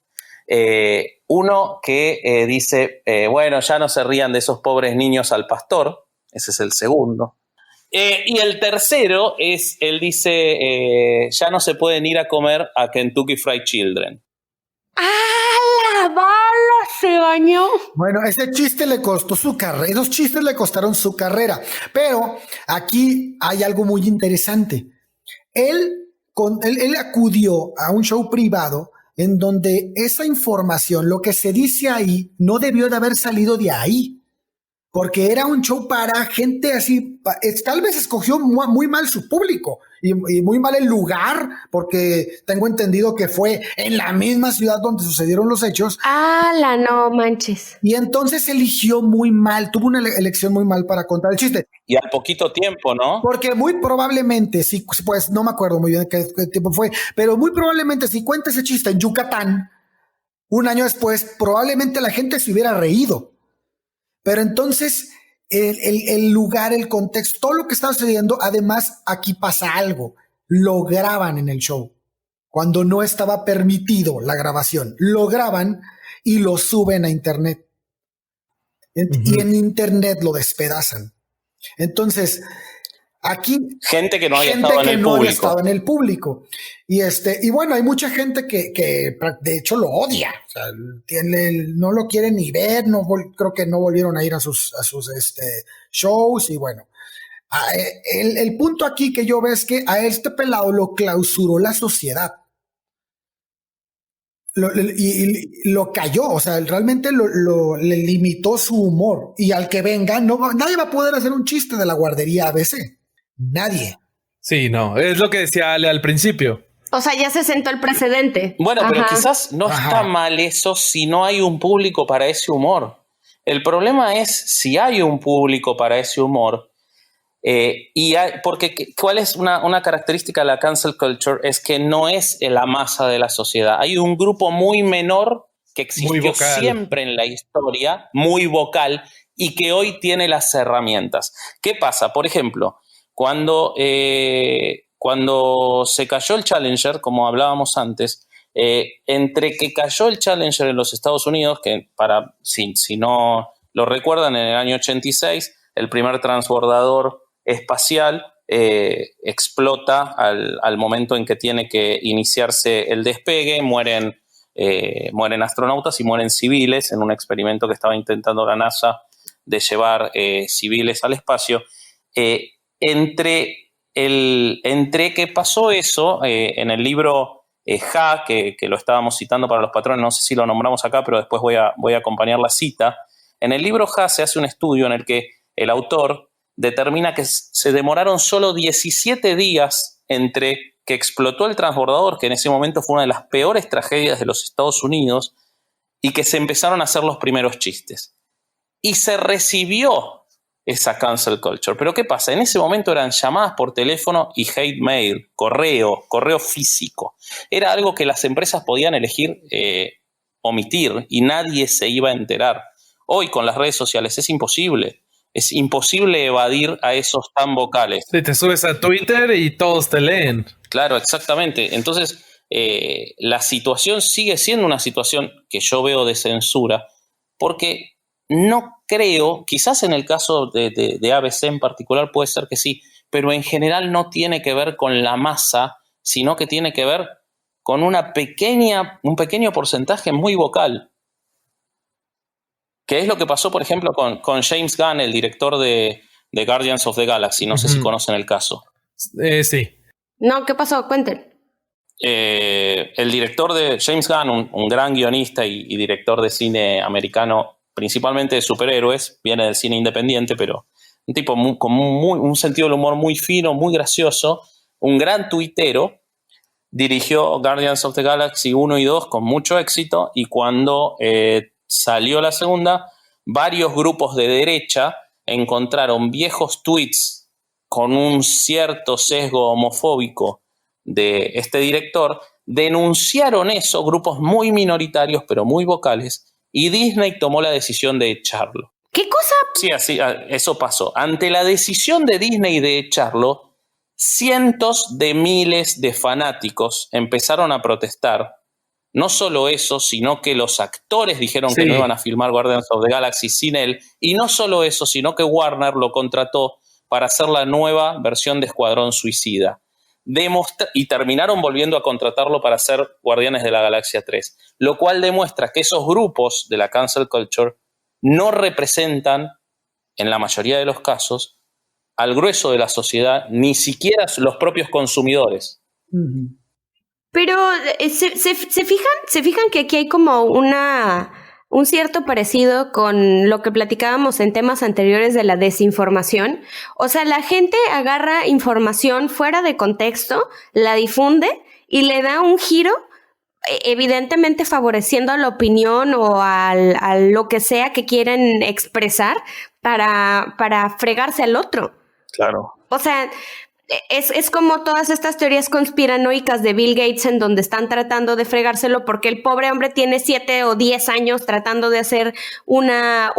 Uno que dice, bueno, ya no se rían de esos pobres niños al pastor. Ese es el segundo. Y el tercero es, él dice, ya no se pueden ir a comer a Kentucky Fried Children.
¡Ah, la bala! Se bañó.
Bueno, ese chiste le costó su carrera, esos chistes le costaron su carrera, pero aquí hay algo muy interesante. Él acudió a un show privado en donde esa información, lo que se dice ahí, no debió de haber salido de ahí. Porque era un show para gente así, tal vez escogió muy mal su público y muy mal el lugar, porque tengo entendido que fue en la misma ciudad donde sucedieron los hechos.
¡Hala, no manches!
Y entonces eligió muy mal, tuvo una elección muy mal para contar el chiste.
Y al poquito tiempo, ¿no?
Porque muy probablemente, sí, pues no me acuerdo muy bien qué tiempo fue, pero muy probablemente si cuenta ese chiste en Yucatán, un año después, probablemente la gente se hubiera reído. Pero entonces el lugar, el contexto, todo lo que está sucediendo, además aquí pasa algo, lo graban en el show, cuando no estaba permitido la grabación, lo graban y lo suben a internet. Y en internet lo despedazan. Entonces, aquí
gente que no había estado en el público.
Había estado en el público. Y bueno, hay mucha gente que de hecho lo odia. O sea, no lo quieren ni ver, creo que no volvieron a ir a sus shows. Y bueno, el punto aquí que yo veo es que a este pelado lo clausuró la sociedad. Lo cayó, o sea, realmente le limitó su humor. Y al que venga, nadie va a poder hacer un chiste de la guardería ABC. Nadie.
Sí, no, es lo que decía Ale al principio.
O sea, ya se sentó el precedente.
Bueno, pero quizás no está mal eso si no hay un público para ese humor. El problema es si hay un público para ese humor. Porque ¿cuál es una característica de la cancel culture? Es que no es la masa de la sociedad. Hay un grupo muy menor que existió siempre en la historia, muy vocal, y que hoy tiene las herramientas. ¿Qué pasa? Por ejemplo, cuando se cayó el Challenger, como hablábamos antes, entre que cayó el Challenger en los Estados Unidos, que si no lo recuerdan, en el año 86, el primer transbordador espacial explota al momento en que tiene que iniciarse el despegue, mueren astronautas y mueren civiles en un experimento que estaba intentando la NASA de llevar civiles al espacio. Entre que pasó eso, en el libro Ja, que lo estábamos citando para los patrones, no sé si lo nombramos acá, pero después voy a acompañar la cita. En el libro Ja se hace un estudio en el que el autor determina que se demoraron solo 17 días entre que explotó el transbordador, que en ese momento fue una de las peores tragedias de los Estados Unidos, y que se empezaron a hacer los primeros chistes. Y se recibió esa cancel culture. Pero ¿qué pasa? En ese momento eran llamadas por teléfono y hate mail, correo físico. Era algo que las empresas podían elegir omitir y nadie se iba a enterar. Hoy con las redes sociales es imposible. Es imposible evadir a esos tan vocales.
Sí, te subes a Twitter y todos te leen.
Claro, exactamente. Entonces, la situación sigue siendo una situación que yo veo de censura, porque no creo, quizás en el caso de ABC en particular puede ser que sí, pero en general no tiene que ver con la masa, sino que tiene que ver con un pequeño porcentaje muy vocal. Que es lo que pasó, por ejemplo, con James Gunn, el director de Guardians of the Galaxy. No sé si conocen el caso.
Sí.
No, ¿qué pasó? Cuenten.
El director de James Gunn, un gran guionista y director de cine americano, principalmente de superhéroes, viene del cine independiente, pero un tipo con un sentido del humor muy fino, muy gracioso, un gran tuitero, dirigió Guardians of the Galaxy 1 y 2 con mucho éxito, y cuando salió la segunda, varios grupos de derecha encontraron viejos tweets con un cierto sesgo homofóbico de este director, denunciaron eso, grupos muy minoritarios pero muy vocales, y Disney tomó la decisión de echarlo.
¿Qué cosa?
Sí, así, eso pasó. Ante la decisión de Disney de echarlo, cientos de miles de fanáticos empezaron a protestar. No solo eso, sino que los actores dijeron que no iban a filmar Guardians of the Galaxy sin él. Y no solo eso, sino que Warner lo contrató para hacer la nueva versión de Escuadrón Suicida. Y terminaron volviendo a contratarlo para hacer Guardianes de la Galaxia 3. Lo cual demuestra que esos grupos de la cancel culture no representan, en la mayoría de los casos, al grueso de la sociedad, ni siquiera los propios consumidores.
Pero ¿se fijan que aquí hay como un cierto parecido con lo que platicábamos en temas anteriores de la desinformación? O sea, la gente agarra información fuera de contexto, la difunde y le da un giro, evidentemente favoreciendo a la opinión o a lo que sea que quieren expresar para fregarse al otro.
Claro.
O sea, es como todas estas teorías conspiranoicas de Bill Gates, en donde están tratando de fregárselo porque el pobre hombre tiene 7 o 10 años tratando de hacer una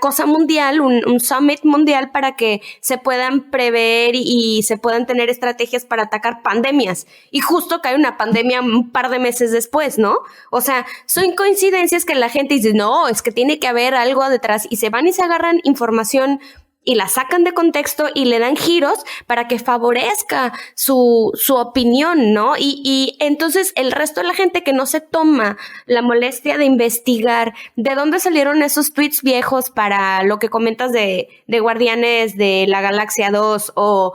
cosa mundial, un summit mundial, para que se puedan prever y se puedan tener estrategias para atacar pandemias. Y justo cae una pandemia un par de meses después, ¿no? O sea, son coincidencias que la gente dice, no, es que tiene que haber algo detrás, y se van y se agarran información y la sacan de contexto y le dan giros para que favorezca su opinión, ¿no? Y entonces el resto de la gente que no se toma la molestia de investigar de dónde salieron esos tweets viejos para lo que comentas de Guardianes de la Galaxia 2 o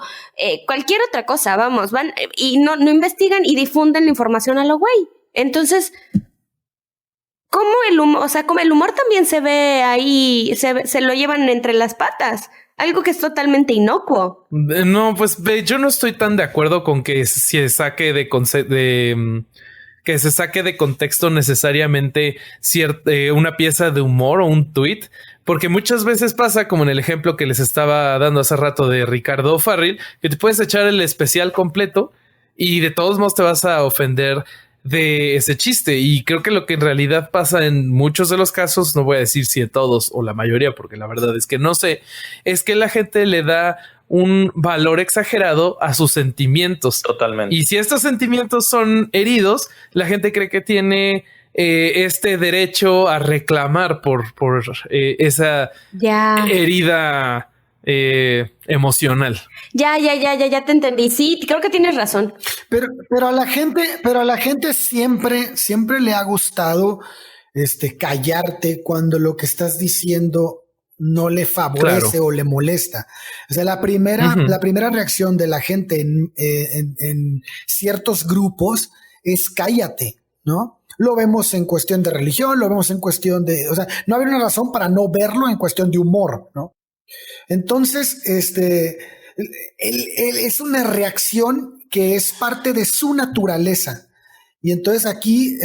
cualquier otra cosa, vamos, van y no investigan y difunden la información a lo güey. Entonces, ¿cómo el humor? O sea, como el humor también se ve ahí, se lo llevan entre las patas. Algo que es totalmente inocuo.
No, pues yo no estoy tan de acuerdo con que se saque que se saque de contexto necesariamente una pieza de humor o un tweet, porque muchas veces pasa, como en el ejemplo que les estaba dando hace rato de Ricardo O'Farrill, que te puedes echar el especial completo y de todos modos te vas a ofender de ese chiste. Y creo que lo que en realidad pasa en muchos de los casos, no voy a decir si en todos o la mayoría, porque la verdad es que no sé, es que la gente le da un valor exagerado a sus sentimientos.
Totalmente.
Y si estos sentimientos son heridos, la gente cree que tiene este derecho a reclamar por esa herida emocional. Ya
te entendí. Sí, creo que tienes razón.
Pero a la gente siempre le ha gustado callarte cuando lo que estás diciendo no le favorece o le molesta. O sea, la primera reacción de la gente en ciertos grupos es cállate, ¿no? Lo vemos en cuestión de religión, lo vemos en cuestión de, o sea, no había una razón para no verlo en cuestión de humor, ¿no? Entonces, él es una reacción que es parte de su naturaleza. Y entonces aquí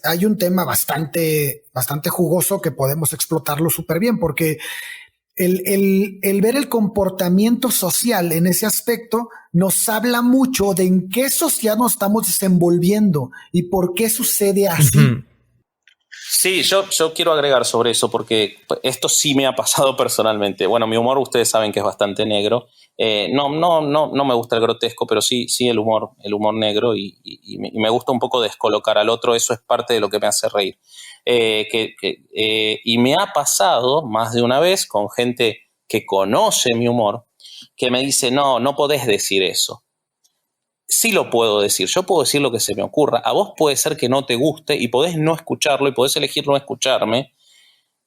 hay un tema bastante jugoso que podemos explotarlo súper bien, porque el ver el comportamiento social en ese aspecto nos habla mucho de en qué sociedad nos estamos desenvolviendo y por qué sucede así. Uh-huh.
Sí, yo quiero agregar sobre eso porque esto sí me ha pasado personalmente. Bueno, mi humor ustedes saben que es bastante negro. No me gusta el grotesco, pero sí el humor negro y me gusta un poco descolocar al otro. Eso es parte de lo que me hace reír. Y me ha pasado más de una vez con gente que conoce mi humor que me dice, no podés decir eso. Sí lo puedo decir, yo puedo decir lo que se me ocurra. A vos puede ser que no te guste y podés no escucharlo y podés elegir no escucharme.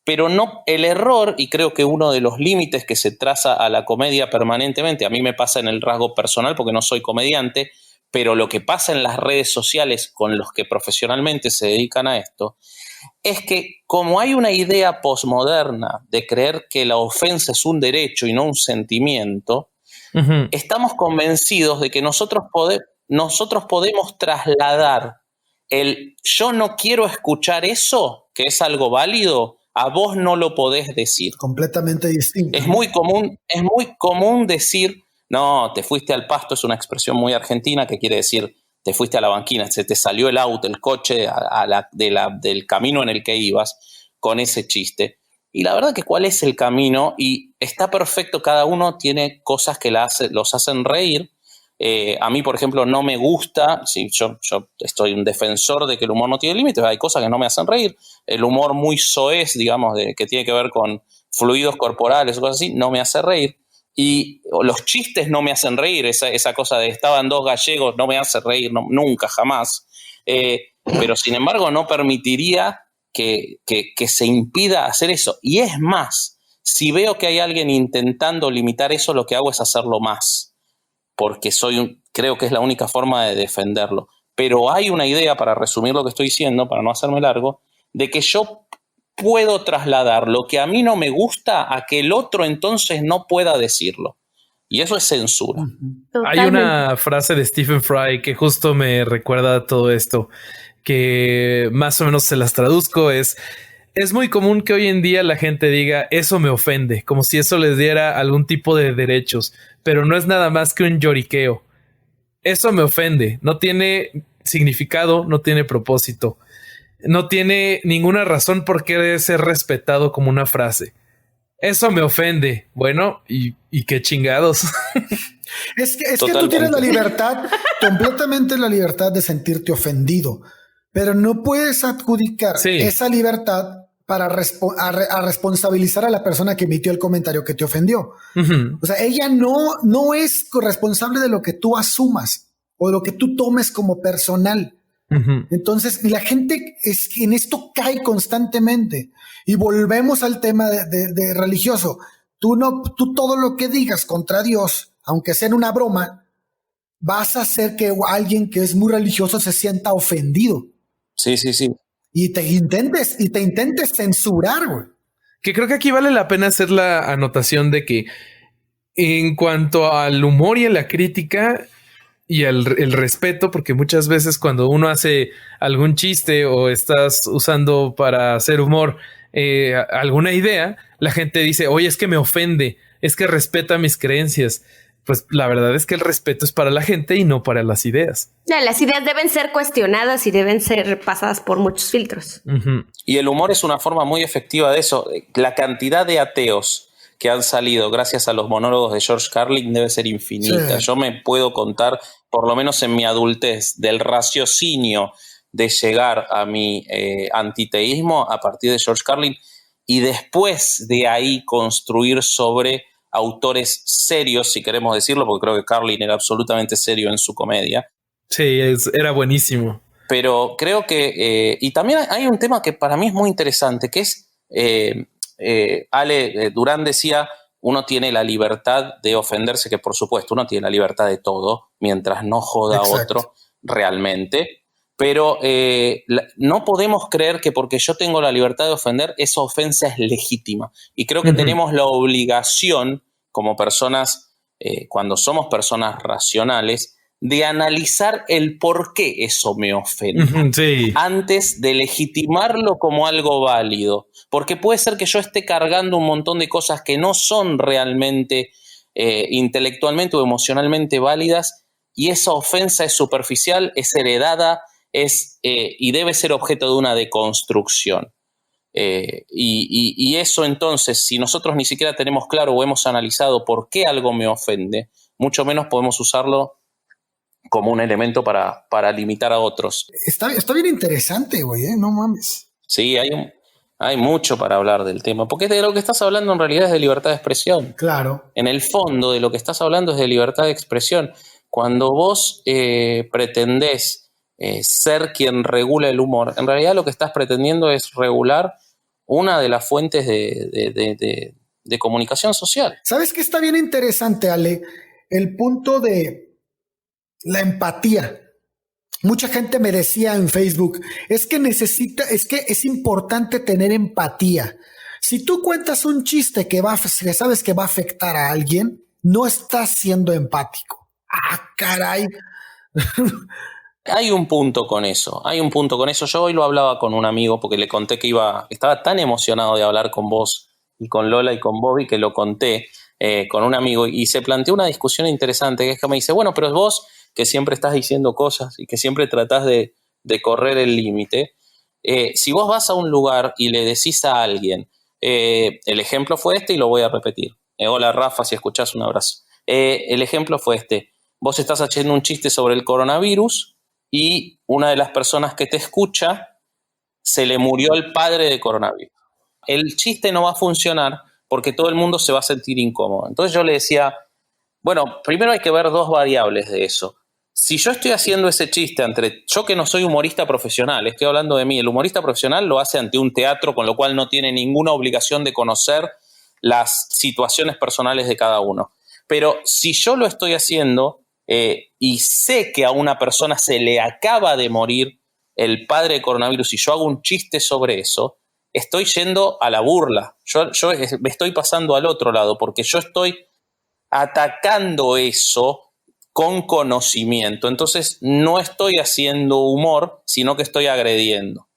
pero no el error, y creo que uno de los límites que se traza a la comedia permanentemente, a mí me pasa en el rasgo personal porque no soy comediante, pero lo que pasa en las redes sociales con los que profesionalmente se dedican a esto, es que como hay una idea posmoderna de creer que la ofensa es un derecho y no un sentimiento, estamos convencidos de que nosotros podemos trasladar el yo no quiero escuchar eso, que es algo válido, a vos no lo podés decir.
Completamente distinto.
Es muy común decir, no, te fuiste al pasto, es una expresión muy argentina que quiere decir, te fuiste a la banquina, se te salió el auto, el coche del camino en el que ibas con ese chiste. Y la verdad que cuál es el camino, y está perfecto, cada uno tiene cosas que los hacen reír. A mí, por ejemplo, no me gusta, sí, yo estoy un defensor de que el humor no tiene límites, hay cosas que no me hacen reír. El humor muy soez, digamos, que tiene que ver con fluidos corporales o cosas así, no me hace reír. Y los chistes no me hacen reír, esa cosa de estaban dos gallegos no me hace reír, no, nunca, jamás. Pero sin embargo no permitiría que se impida hacer eso. Y es más, si veo que hay alguien intentando limitar eso, lo que hago es hacerlo más, porque creo que es la única forma de defenderlo. Pero hay una idea, para resumir lo que estoy diciendo, para no hacerme largo, de que yo puedo trasladar lo que a mí no me gusta a que el otro entonces no pueda decirlo. Y eso es censura.
Totalmente.
Hay una frase de Stephen Fry que justo me recuerda a todo esto, que más o menos se las traduzco. Es muy común que hoy en día la gente diga eso me ofende, como si eso les diera algún tipo de derechos, pero no es nada más que un lloriqueo. Eso me ofende, no tiene significado, no tiene propósito, no tiene ninguna razón por qué ser respetado como una frase. Eso me ofende. Bueno, y qué chingados.
Es que tú tienes la libertad, completamente la libertad de sentirte ofendido, pero no puedes adjudicar esa libertad para responsabilizar a la persona que emitió el comentario que te ofendió. O sea, ella no es corresponsable de lo que tú asumas o de lo que tú tomes como personal. Entonces, la gente en esto cae constantemente. Y volvemos al tema de religioso. Tú todo lo que digas contra Dios, aunque sea en una broma, vas a hacer que alguien que es muy religioso se sienta ofendido.
Sí.
Y te intentes censurar, güey.
Que creo que aquí vale la pena hacer la anotación de que en cuanto al humor y a la crítica y el respeto, porque muchas veces cuando uno hace algún chiste o estás usando para hacer humor alguna idea, la gente dice, oye, es que me ofende, es que respeta mis creencias. Pues la verdad es que el respeto es para la gente y no para las ideas.
Las ideas deben ser cuestionadas y deben ser pasadas por muchos filtros.
Y el humor es una forma muy efectiva de eso. La cantidad de ateos que han salido gracias a los monólogos de George Carlin debe ser infinita. Sí. Yo me puedo contar, por lo menos en mi adultez, del raciocinio de llegar a mi antiteísmo a partir de George Carlin y después de ahí construir sobre autores serios, si queremos decirlo, porque creo que Carlin era absolutamente serio en su comedia.
Sí, era buenísimo.
Pero creo que... y también hay un tema que para mí es muy interesante, que es... Ale Durán decía, uno tiene la libertad de ofenderse, que por supuesto uno tiene la libertad de todo, mientras no joda a otro realmente. Pero no podemos creer que porque yo tengo la libertad de ofender, esa ofensa es legítima. Y creo que tenemos la obligación, como personas, cuando somos personas racionales, de analizar el por qué eso me ofende antes de legitimarlo como algo válido. Porque puede ser que yo esté cargando un montón de cosas que no son realmente intelectualmente o emocionalmente válidas y esa ofensa es superficial, es heredada, y debe ser objeto de una deconstrucción. Y eso entonces, si nosotros ni siquiera tenemos claro o hemos analizado por qué algo me ofende, mucho menos podemos usarlo como un elemento para limitar a otros.
Está bien interesante, güey, no mames.
Sí, hay mucho para hablar del tema, porque de lo que estás hablando en realidad es de libertad de expresión.
Claro.
En el fondo de lo que estás hablando es de libertad de expresión. Cuando vos pretendés ser quien regula el humor, en realidad lo que estás pretendiendo es regular una de las fuentes de comunicación social.
¿Sabes qué está bien interesante, Ale? El punto de la empatía. Mucha gente me decía en Facebook, es que es importante tener empatía. Si tú cuentas un chiste que sabes que va a afectar a alguien, no estás siendo empático. Ah, caray.
Hay un punto con eso. Yo hoy lo hablaba con un amigo porque le conté que estaba tan emocionado de hablar con vos y con Lola y con Bobby que lo conté con un amigo y se planteó una discusión interesante, que es que me dice, bueno, pero es vos que siempre estás diciendo cosas y que siempre tratás de correr el límite. Si vos vas a un lugar y le decís a alguien, el ejemplo fue este y lo voy a repetir. Hola Rafa, si escuchás, un abrazo. El ejemplo fue este. Vos estás haciendo un chiste sobre el coronavirus y una de las personas que te escucha se le murió el padre de coronavirus. El chiste no va a funcionar porque todo el mundo se va a sentir incómodo. Entonces yo le decía, bueno, primero hay que ver dos variables de eso. Si yo estoy haciendo ese chiste yo que no soy humorista profesional, estoy hablando de mí, el humorista profesional lo hace ante un teatro, con lo cual no tiene ninguna obligación de conocer las situaciones personales de cada uno. Pero si yo lo estoy haciendo y sé que a una persona se le acaba de morir el padre de coronavirus y yo hago un chiste sobre eso, estoy yendo a la burla. Yo me estoy pasando al otro lado porque yo estoy atacando eso con conocimiento. Entonces no estoy haciendo humor, sino que estoy agrediendo.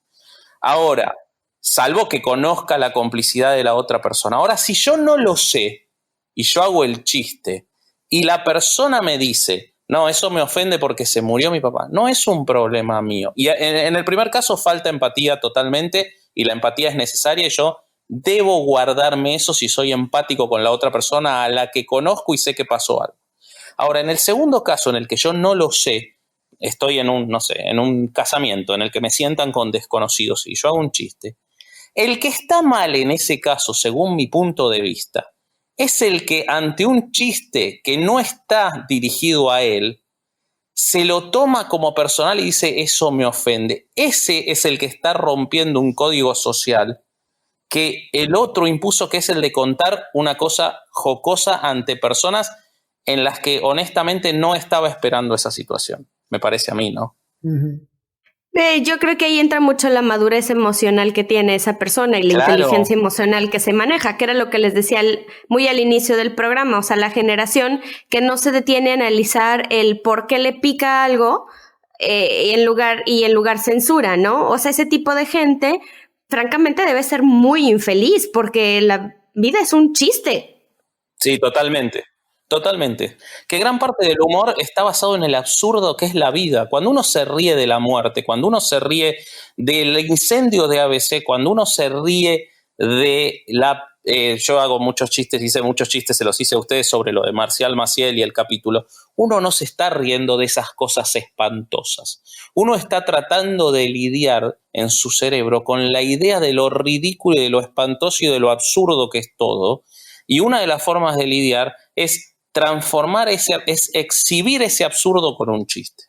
Ahora, salvo que conozca la complicidad de la otra persona. Ahora, si yo no lo sé y yo hago el chiste y la persona me dice, no, eso me ofende porque se murió mi papá, no es un problema mío. Y en el primer caso falta empatía totalmente y la empatía es necesaria y yo debo guardarme eso si soy empático con la otra persona a la que conozco y sé que pasó algo. Ahora, en el segundo caso, en el que yo no lo sé, estoy en un casamiento en el que me sientan con desconocidos y yo hago un chiste, el que está mal en ese caso, según mi punto de vista, es el que ante un chiste que no está dirigido a él, se lo toma como personal y dice, eso me ofende. Ese es el que está rompiendo un código social que el otro impuso, que es el de contar una cosa jocosa ante personas en las que honestamente no estaba esperando esa situación. Me parece a mí, ¿no?
Uh-huh.
Yo creo que ahí entra mucho la madurez emocional que tiene esa persona y la inteligencia emocional que se maneja, que era lo que les decía muy al inicio del programa, o sea, la generación que no se detiene a analizar el por qué le pica algo en lugar censura, ¿no? O sea, ese tipo de gente, francamente, debe ser muy infeliz porque la vida es un chiste.
Sí, totalmente. Totalmente. Que gran parte del humor está basado en el absurdo que es la vida. Cuando uno se ríe de la muerte, cuando uno se ríe del incendio de ABC, cuando uno se ríe de yo hago muchos chistes, hice muchos chistes, se los hice a ustedes sobre lo de Marcial Maciel y el capítulo. Uno no se está riendo de esas cosas espantosas. Uno está tratando de lidiar en su cerebro con la idea de lo ridículo y de lo espantoso y de lo absurdo que es todo. Y una de las formas de lidiar es exhibir ese absurdo con un chiste.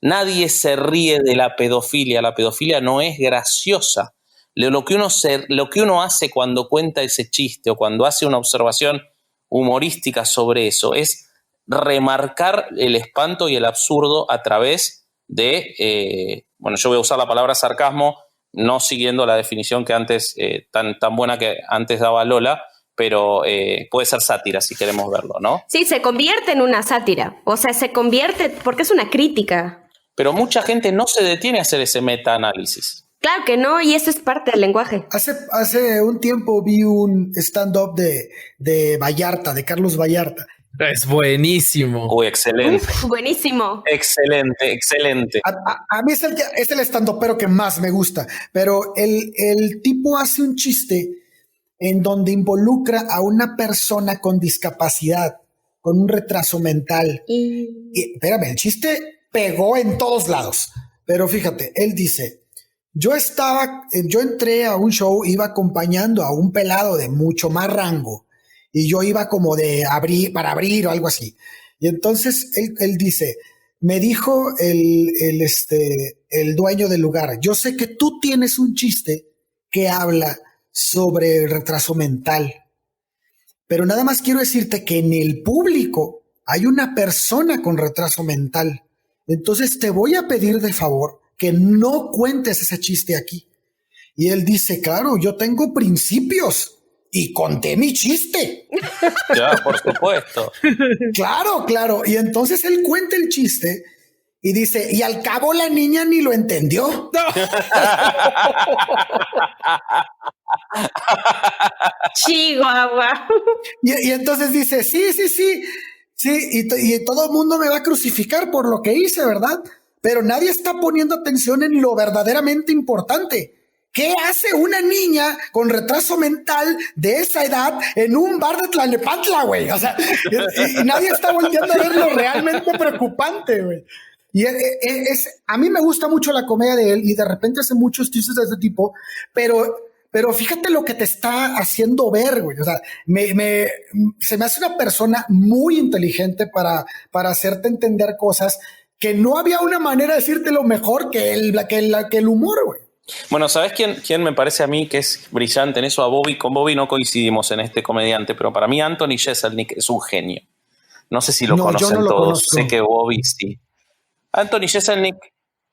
Nadie se ríe de la pedofilia no es graciosa. Lo que uno hace cuando cuenta ese chiste o cuando hace una observación humorística sobre eso es remarcar el espanto y el absurdo a través de, yo voy a usar la palabra sarcasmo, no siguiendo la definición que antes, tan buena que antes daba Lola, pero puede ser sátira si queremos verlo, ¿no?
Sí, se convierte en una sátira, o sea, se convierte porque es una crítica.
Pero mucha gente no se detiene a hacer ese metaanálisis.
Claro que no, y eso es parte del lenguaje.
Hace un tiempo vi un stand-up de Vallarta, de Carlos Vallarta.
Es buenísimo.
Uy, excelente.
Buenísimo.
Excelente.
A mí es el stand-upero que más me gusta, pero el tipo hace un chiste en donde involucra a una persona con discapacidad, con un retraso mental. Y espérame, el chiste pegó en todos lados. Pero fíjate, él dice, yo entré a un show, iba acompañando a un pelado de mucho más rango y yo iba como para abrir o algo así. Y entonces él dice, me dijo el dueño del lugar, yo sé que tú tienes un chiste que habla sobre retraso mental. Pero nada más quiero decirte que en el público hay una persona con retraso mental. Entonces te voy a pedir de favor que no cuentes ese chiste aquí. Y él dice, claro, yo tengo principios y conté mi chiste.
Ya, por supuesto.
Claro. Y entonces él cuenta el chiste y dice, y al cabo la niña ni lo entendió.
Chihuahua.
Y entonces dice, sí, y todo el mundo me va a crucificar por lo que hice, ¿verdad? Pero nadie está poniendo atención en lo verdaderamente importante. ¿Qué hace una niña con retraso mental de esa edad en un bar de Tlalnepantla, güey? O sea, y nadie está volteando a ver lo realmente preocupante, güey. Y a mí me gusta mucho la comedia de él y de repente hace muchos chistes de este tipo, pero fíjate lo que te está haciendo ver, güey. O sea, se me hace una persona muy inteligente para hacerte entender cosas que no había una manera de decírtelo mejor que el humor, güey.
Bueno, ¿sabes quién me parece a mí que es brillante en eso? Con Bobby no coincidimos en este comediante, pero para mí Anthony Jeselnik es un genio. No sé si lo conocen
yo no lo
todos,
conozco.
sé que Bobby sí. Anthony Jeselnik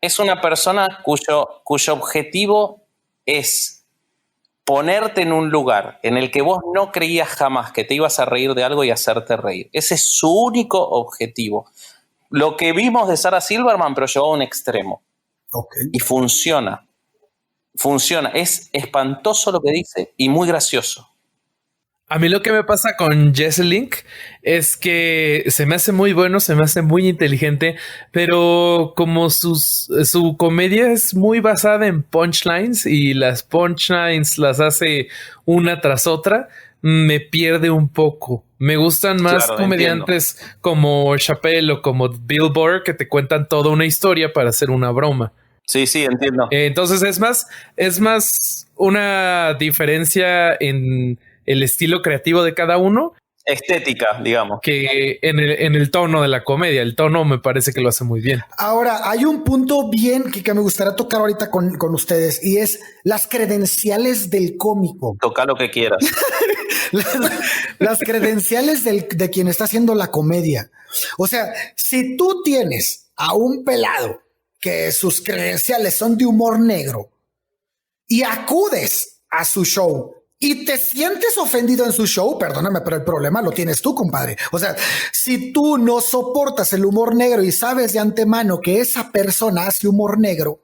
es una persona cuyo objetivo es ponerte en un lugar en el que vos no creías jamás que te ibas a reír de algo y hacerte reír. Ese es su único objetivo. Lo que vimos de Sarah Silverman, pero llevado a un extremo.
Okay.
Y funciona. Es espantoso lo que dice y muy gracioso.
A mí lo que me pasa con Jeselnik es que se me hace muy bueno, se me hace muy inteligente, pero como su comedia es muy basada en punchlines y las punchlines las hace una tras otra, me pierde un poco. Me gustan más comediantes como Chappelle o como Bill Burr que te cuentan toda una historia para hacer una broma.
Sí, entiendo.
Entonces es más una diferencia en el estilo creativo de cada uno.
Estética, digamos.
Que en el tono de la comedia. El tono me parece que lo hace muy bien.
Ahora, hay un punto bien que me gustaría tocar ahorita con ustedes y es las credenciales del cómico.
Toca lo que quieras.
las credenciales de quien está haciendo la comedia. O sea, si tú tienes a un pelado que sus credenciales son de humor negro y acudes a su show y te sientes ofendido en su show, perdóname, pero el problema lo tienes tú, compadre. O sea, si tú no soportas el humor negro y sabes de antemano que esa persona hace humor negro,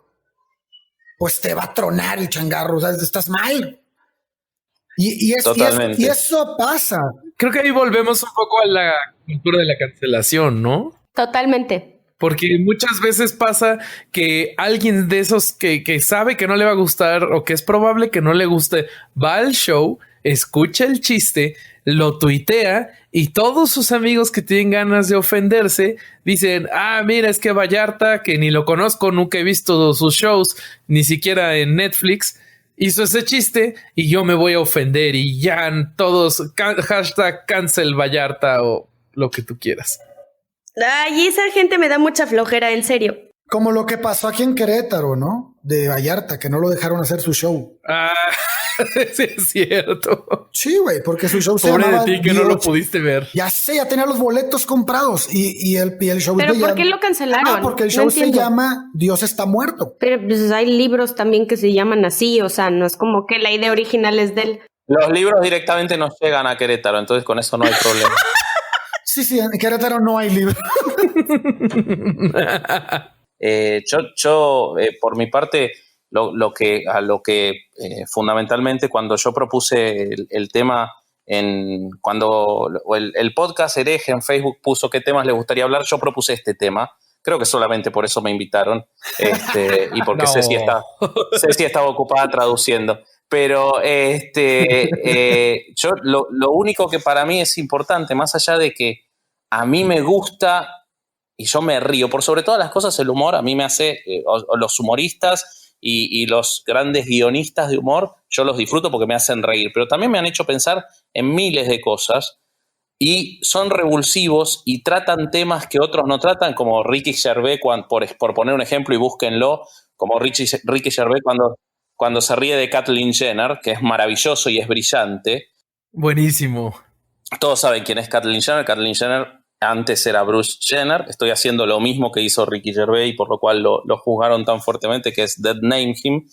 pues te va a tronar el changarro, o sea, estás mal. Y eso pasa.
Creo que ahí volvemos un poco a la cultura de la cancelación, ¿no?
Totalmente.
Porque muchas veces pasa que alguien de esos que sabe que no le va a gustar o que es probable que no le guste, va al show, escucha el chiste, lo tuitea y todos sus amigos que tienen ganas de ofenderse dicen, mira, es que Vallarta, que ni lo conozco, nunca he visto sus shows, ni siquiera en Netflix, hizo ese chiste y yo me voy a ofender y ya todos hashtag cancel Vallarta o lo que tú quieras.
Ay, esa gente me da mucha flojera, en serio.
Como lo que pasó aquí en Querétaro, ¿no? De Vallarta, que no lo dejaron hacer su show.
Sí es cierto.
Sí, güey, porque su show se
Pobre
llamaba
de ti que no lo pudiste ver.
Ya sé, ya tenía los boletos comprados y el show.
¿Pero por qué lo cancelaron?
Porque el show se llama Dios está muerto.
Pero pues hay libros también que se llaman así, o sea, no es como que la idea original es de él.
Los libros directamente nos llegan a Querétaro, entonces con eso no hay problema.
Sí, en Querétaro no hay libro.
Yo por mi parte, lo que fundamentalmente cuando yo propuse el tema, cuando el podcast Hereje en Facebook puso qué temas le gustaría hablar, yo propuse este tema. Creo que solamente por eso me invitaron y porque
No.
Ceci estaba ocupada traduciendo. Pero yo lo único que para mí es importante, más allá de que a mí me gusta y yo me río, por sobre todas las cosas el humor a mí me hace, los humoristas y los grandes guionistas de humor, yo los disfruto porque me hacen reír, pero también me han hecho pensar en miles de cosas y son revulsivos y tratan temas que otros no tratan, como Ricky Gervais, por poner un ejemplo y búsquenlo, como Ricky Gervais cuando cuando se ríe de Caitlyn Jenner, que es maravilloso y es brillante.
Buenísimo.
Todos saben quién es Caitlyn Jenner. Caitlyn Jenner antes era Bruce Jenner. Estoy haciendo lo mismo que hizo Ricky Gervais y por lo cual lo juzgaron tan fuertemente, que es Dead Name Him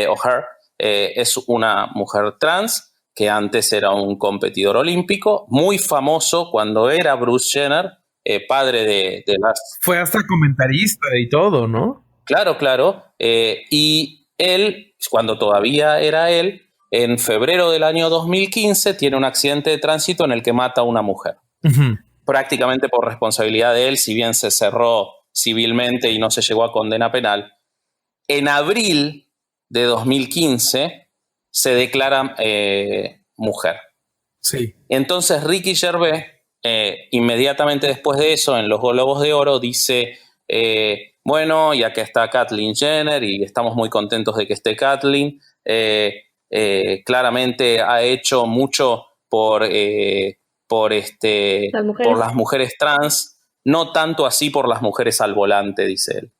o Her. Es una mujer trans que antes era un competidor olímpico, muy famoso cuando era Bruce Jenner, padre de las...
Fue hasta comentarista y todo, ¿no?
Claro. Y él, cuando todavía era él, en febrero del año 2015 tiene un accidente de tránsito en el que mata a una mujer.
Uh-huh.
Prácticamente por responsabilidad de él, si bien se cerró civilmente y no se llegó a condena penal. En abril de 2015 se declara mujer.
Sí.
Entonces Ricky Gervais, inmediatamente después de eso, en los Globos de Oro, dice... bueno, y acá está Caitlyn Jenner y estamos muy contentos de que esté Caitlyn. Claramente ha hecho mucho por las mujeres trans, no tanto así por las mujeres al volante, dice él.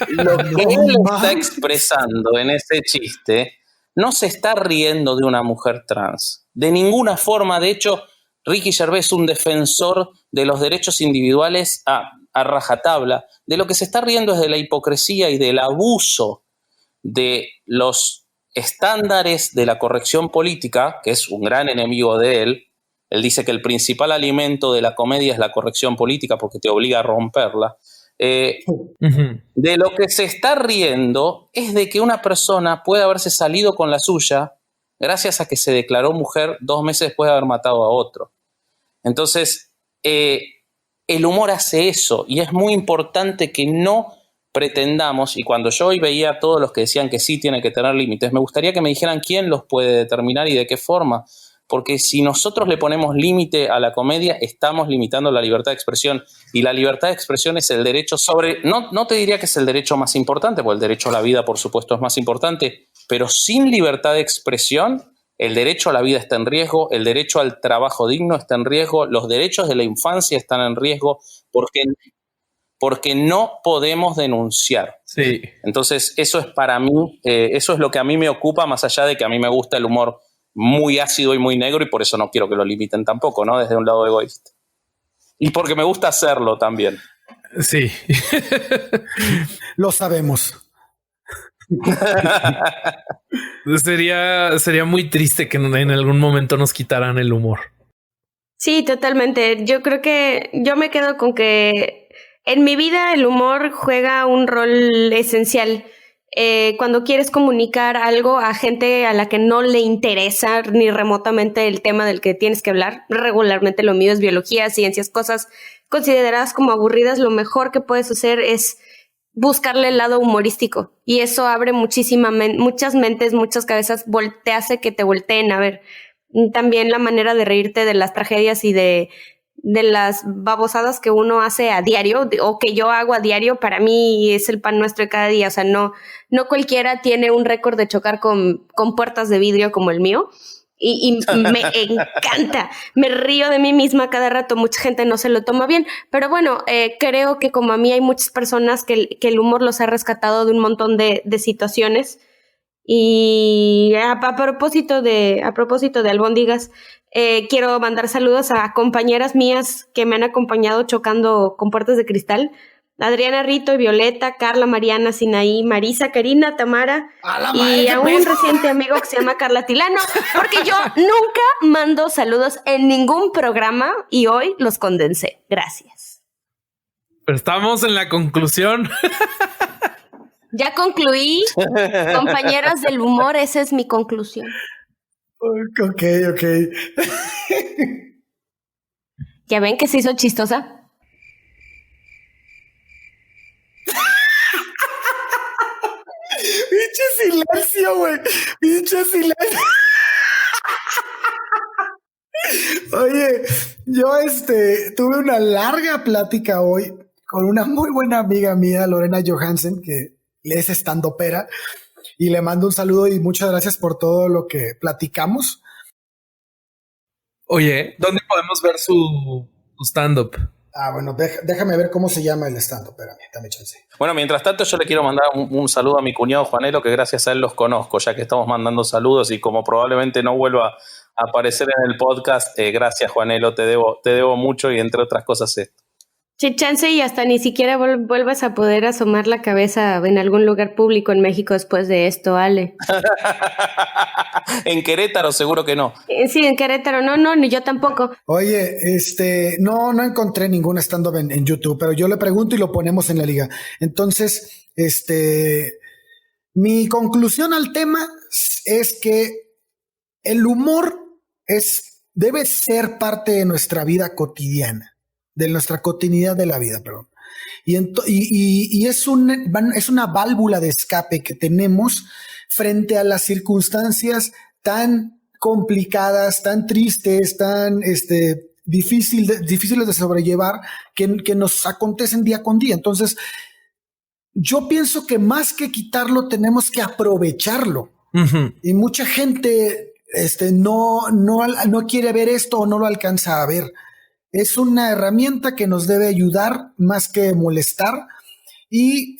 Lo que él está expresando en ese chiste no se está riendo de una mujer trans, de ninguna forma. De hecho, Ricky Gervais es un defensor de los derechos individuales a rajatabla. De lo que se está riendo es de la hipocresía y del abuso de los estándares de la corrección política, que es un gran enemigo de él. Él dice que el principal alimento de la comedia es la corrección política porque te obliga a romperla. De lo que se está riendo es de que una persona puede haberse salido con la suya gracias a que se declaró mujer 2 meses después de haber matado a otro. Entonces, el humor hace eso y es muy importante que no pretendamos, y cuando yo hoy veía a todos los que decían que sí tiene que tener límites, me gustaría que me dijeran quién los puede determinar y de qué forma, porque si nosotros le ponemos límite a la comedia, estamos limitando la libertad de expresión, y la libertad de expresión es el derecho sobre, no te diría que es el derecho más importante, porque el derecho a la vida, por supuesto, es más importante, pero sin libertad de expresión, el derecho a la vida está en riesgo, el derecho al trabajo digno está en riesgo, los derechos de la infancia están en riesgo, porque no podemos denunciar.
Sí.
Entonces, eso es para mí, eso es lo que a mí me ocupa, más allá de que a mí me gusta el humor muy ácido y muy negro, y por eso no quiero que lo limiten tampoco, ¿no? Desde un lado egoísta. Y porque me gusta hacerlo también.
Sí.
Lo sabemos.
Sería muy triste que en algún momento nos quitaran el humor.
Sí, totalmente. Yo creo que yo me quedo con que en mi vida el humor juega un rol esencial. Cuando quieres comunicar algo a gente a la que no le interesa ni remotamente el tema del que tienes que hablar, regularmente lo mío es biología, ciencias, cosas consideradas como aburridas, lo mejor que puedes hacer es buscarle el lado humorístico, y eso abre muchas mentes, muchas cabezas, te hace que te volteen a ver. También la manera de reírte de las tragedias y de las babosadas que uno hace a diario o que yo hago a diario, para mí es el pan nuestro de cada día. O sea, no cualquiera tiene un récord de chocar con puertas de vidrio como el mío, y me encanta, me río de mí misma cada rato. Mucha gente no se lo toma bien, pero bueno, creo que como a mí hay muchas personas que el humor los ha rescatado de un montón de situaciones. Y a propósito de albóndigas, quiero mandar saludos a compañeras mías que me han acompañado chocando con puertas de cristal: Adriana, Rito y Violeta, Carla, Mariana, Sinaí, Marisa, Karina, Tamara y a un reciente amigo que se llama Carla Tilano, porque yo nunca mando saludos en ningún programa y hoy los condensé. Gracias.
Pero estamos en la conclusión.
Ya concluí, compañeras del humor, esa es mi conclusión.
Ok.
¿Ya ven que se hizo chistosa?
Pinche silencio, güey. Pinche silencio. Oye, yo tuve una larga plática hoy con una muy buena amiga mía, Lorena Johansen, que es estandopera, y le mando un saludo y muchas gracias por todo lo que platicamos.
Oye, ¿dónde podemos ver su stand-up?
Bueno, déjame ver cómo se llama el stand-up. Espérame, dame chance.
Bueno, mientras tanto yo le quiero mandar un saludo a mi cuñado Juanelo, que gracias a él los conozco, ya que estamos mandando saludos y como probablemente no vuelva a aparecer en el podcast, gracias Juanelo, te debo mucho y entre otras cosas esto.
Sí, chance y hasta ni siquiera vuelvas a poder asomar la cabeza en algún lugar público en México después de esto, Ale.
En Querétaro seguro que no.
Sí, en Querétaro, no, ni yo tampoco.
Oye, no encontré ningún stand-up en YouTube, pero yo le pregunto y lo ponemos en la liga. Entonces, mi conclusión al tema es que el humor debe ser parte de nuestra vida cotidiana, de nuestra continuidad de la vida, perdón. Y es una válvula de escape que tenemos frente a las circunstancias tan complicadas, tan tristes, tan difíciles de sobrellevar que nos acontecen día con día. Entonces, yo pienso que más que quitarlo, tenemos que aprovecharlo. Uh-huh. Y mucha gente no quiere ver esto o no lo alcanza a ver. Es una herramienta que nos debe ayudar más que molestar y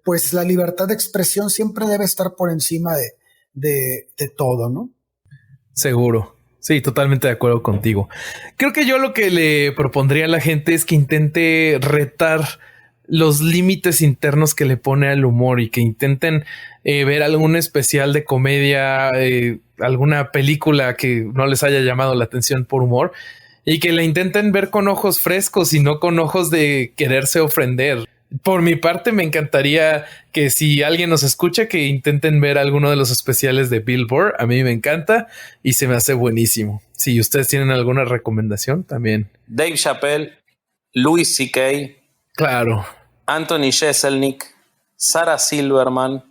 pues la libertad de expresión siempre debe estar por encima de todo, ¿no?
Seguro. Sí, totalmente de acuerdo contigo. Creo que yo lo que le propondría a la gente es que intente retar los límites internos que le pone al humor y que intenten ver algún especial de comedia, alguna película que no les haya llamado la atención por humor. Y que la intenten ver con ojos frescos y no con ojos de quererse ofender. Por mi parte, me encantaría que si alguien nos escucha, que intenten ver alguno de los especiales de Bill Burr. A mí me encanta y se me hace buenísimo. Si ustedes tienen alguna recomendación, también.
Dave Chappelle, Louis C.K.
Claro.
Anthony Jeselnik, Sarah Silverman,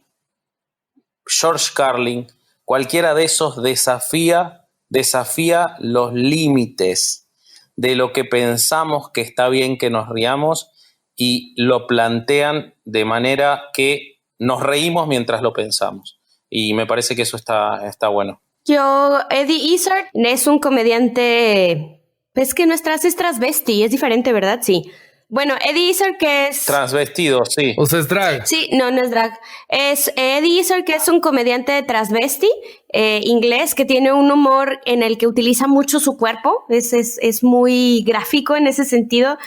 George Carlin. Cualquiera de esos desafía los límites de lo que pensamos que está bien que nos riamos y lo plantean de manera que nos reímos mientras lo pensamos. Y me parece que eso está bueno.
Eddie Izzard es un comediante, es que nuestras es transvesti, es diferente, ¿verdad? Sí. Bueno, Eddie Izzard, que es...
Transvestido, sí.
O sea, es drag.
Sí, no es drag. Es Eddie Izzard, que es un comediante transvesti inglés que tiene un humor en el que utiliza mucho su cuerpo. Es muy gráfico en ese sentido.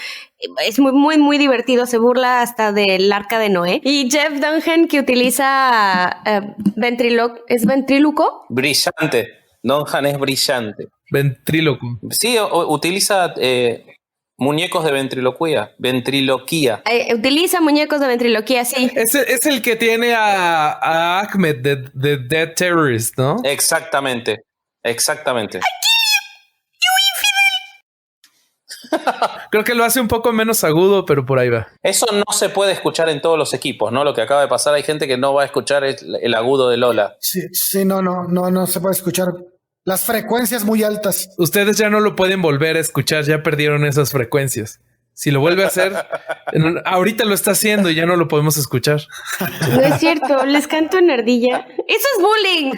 Es muy, muy, muy divertido. Se burla hasta del Arca de Noé. Y Jeff Dunham, que utiliza ¿es ventríloco?
Brillante. Dunham es brillante.
Ventríloco.
Sí, utiliza... muñecos de ventriloquía.
Utiliza muñecos de ventriloquía, sí.
Es el que tiene a Ahmed de Dead Terrorist, ¿no?
Exactamente.
Creo que lo hace un poco menos agudo, pero por ahí va.
Eso no se puede escuchar en todos los equipos, ¿no? Lo que acaba de pasar, hay gente que no va a escuchar el agudo de Lola.
Sí, no se puede escuchar. Las frecuencias muy altas.
Ustedes ya no lo pueden volver a escuchar, ya perdieron esas frecuencias. Si lo vuelve a hacer, ahorita lo está haciendo y ya no lo podemos escuchar.
No es cierto, les canto en ardilla. ¡Eso es bullying!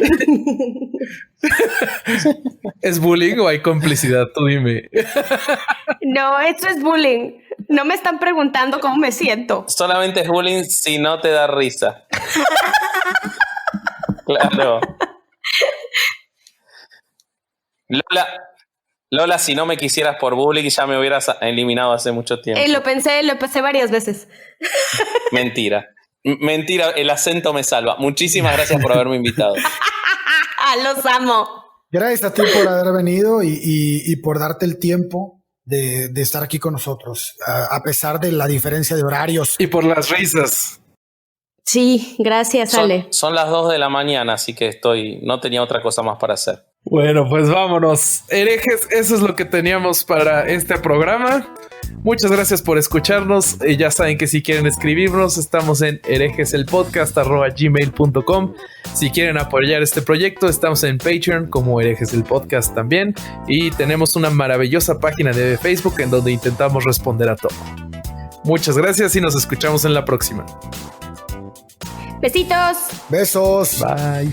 ¿Es bullying o hay complicidad? Tú dime.
No, eso es bullying. No me están preguntando cómo me siento.
Solamente es bullying si no te da risa. Claro. Lola, si no me quisieras por bullying, ya me hubieras eliminado hace mucho tiempo.
Lo pensé varias veces.
Mentira, el acento me salva. Muchísimas gracias por haberme invitado.
Los amo.
Gracias a ti por haber venido y por darte el tiempo de estar aquí con nosotros, a pesar de la diferencia de horarios.
Y por las risas.
Sí, gracias, Ale.
Son las 2 de la mañana, así que no tenía otra cosa más para hacer.
Bueno, pues vámonos. Herejes, eso es lo que teníamos para este programa. Muchas gracias por escucharnos. Ya saben que si quieren escribirnos, estamos en herejeselpodcast@gmail.com. Si quieren apoyar este proyecto, estamos en Patreon como Herejes el Podcast también. Y tenemos una maravillosa página de Facebook en donde intentamos responder a todo. Muchas gracias y nos escuchamos en la próxima.
Besitos.
Besos.
Bye.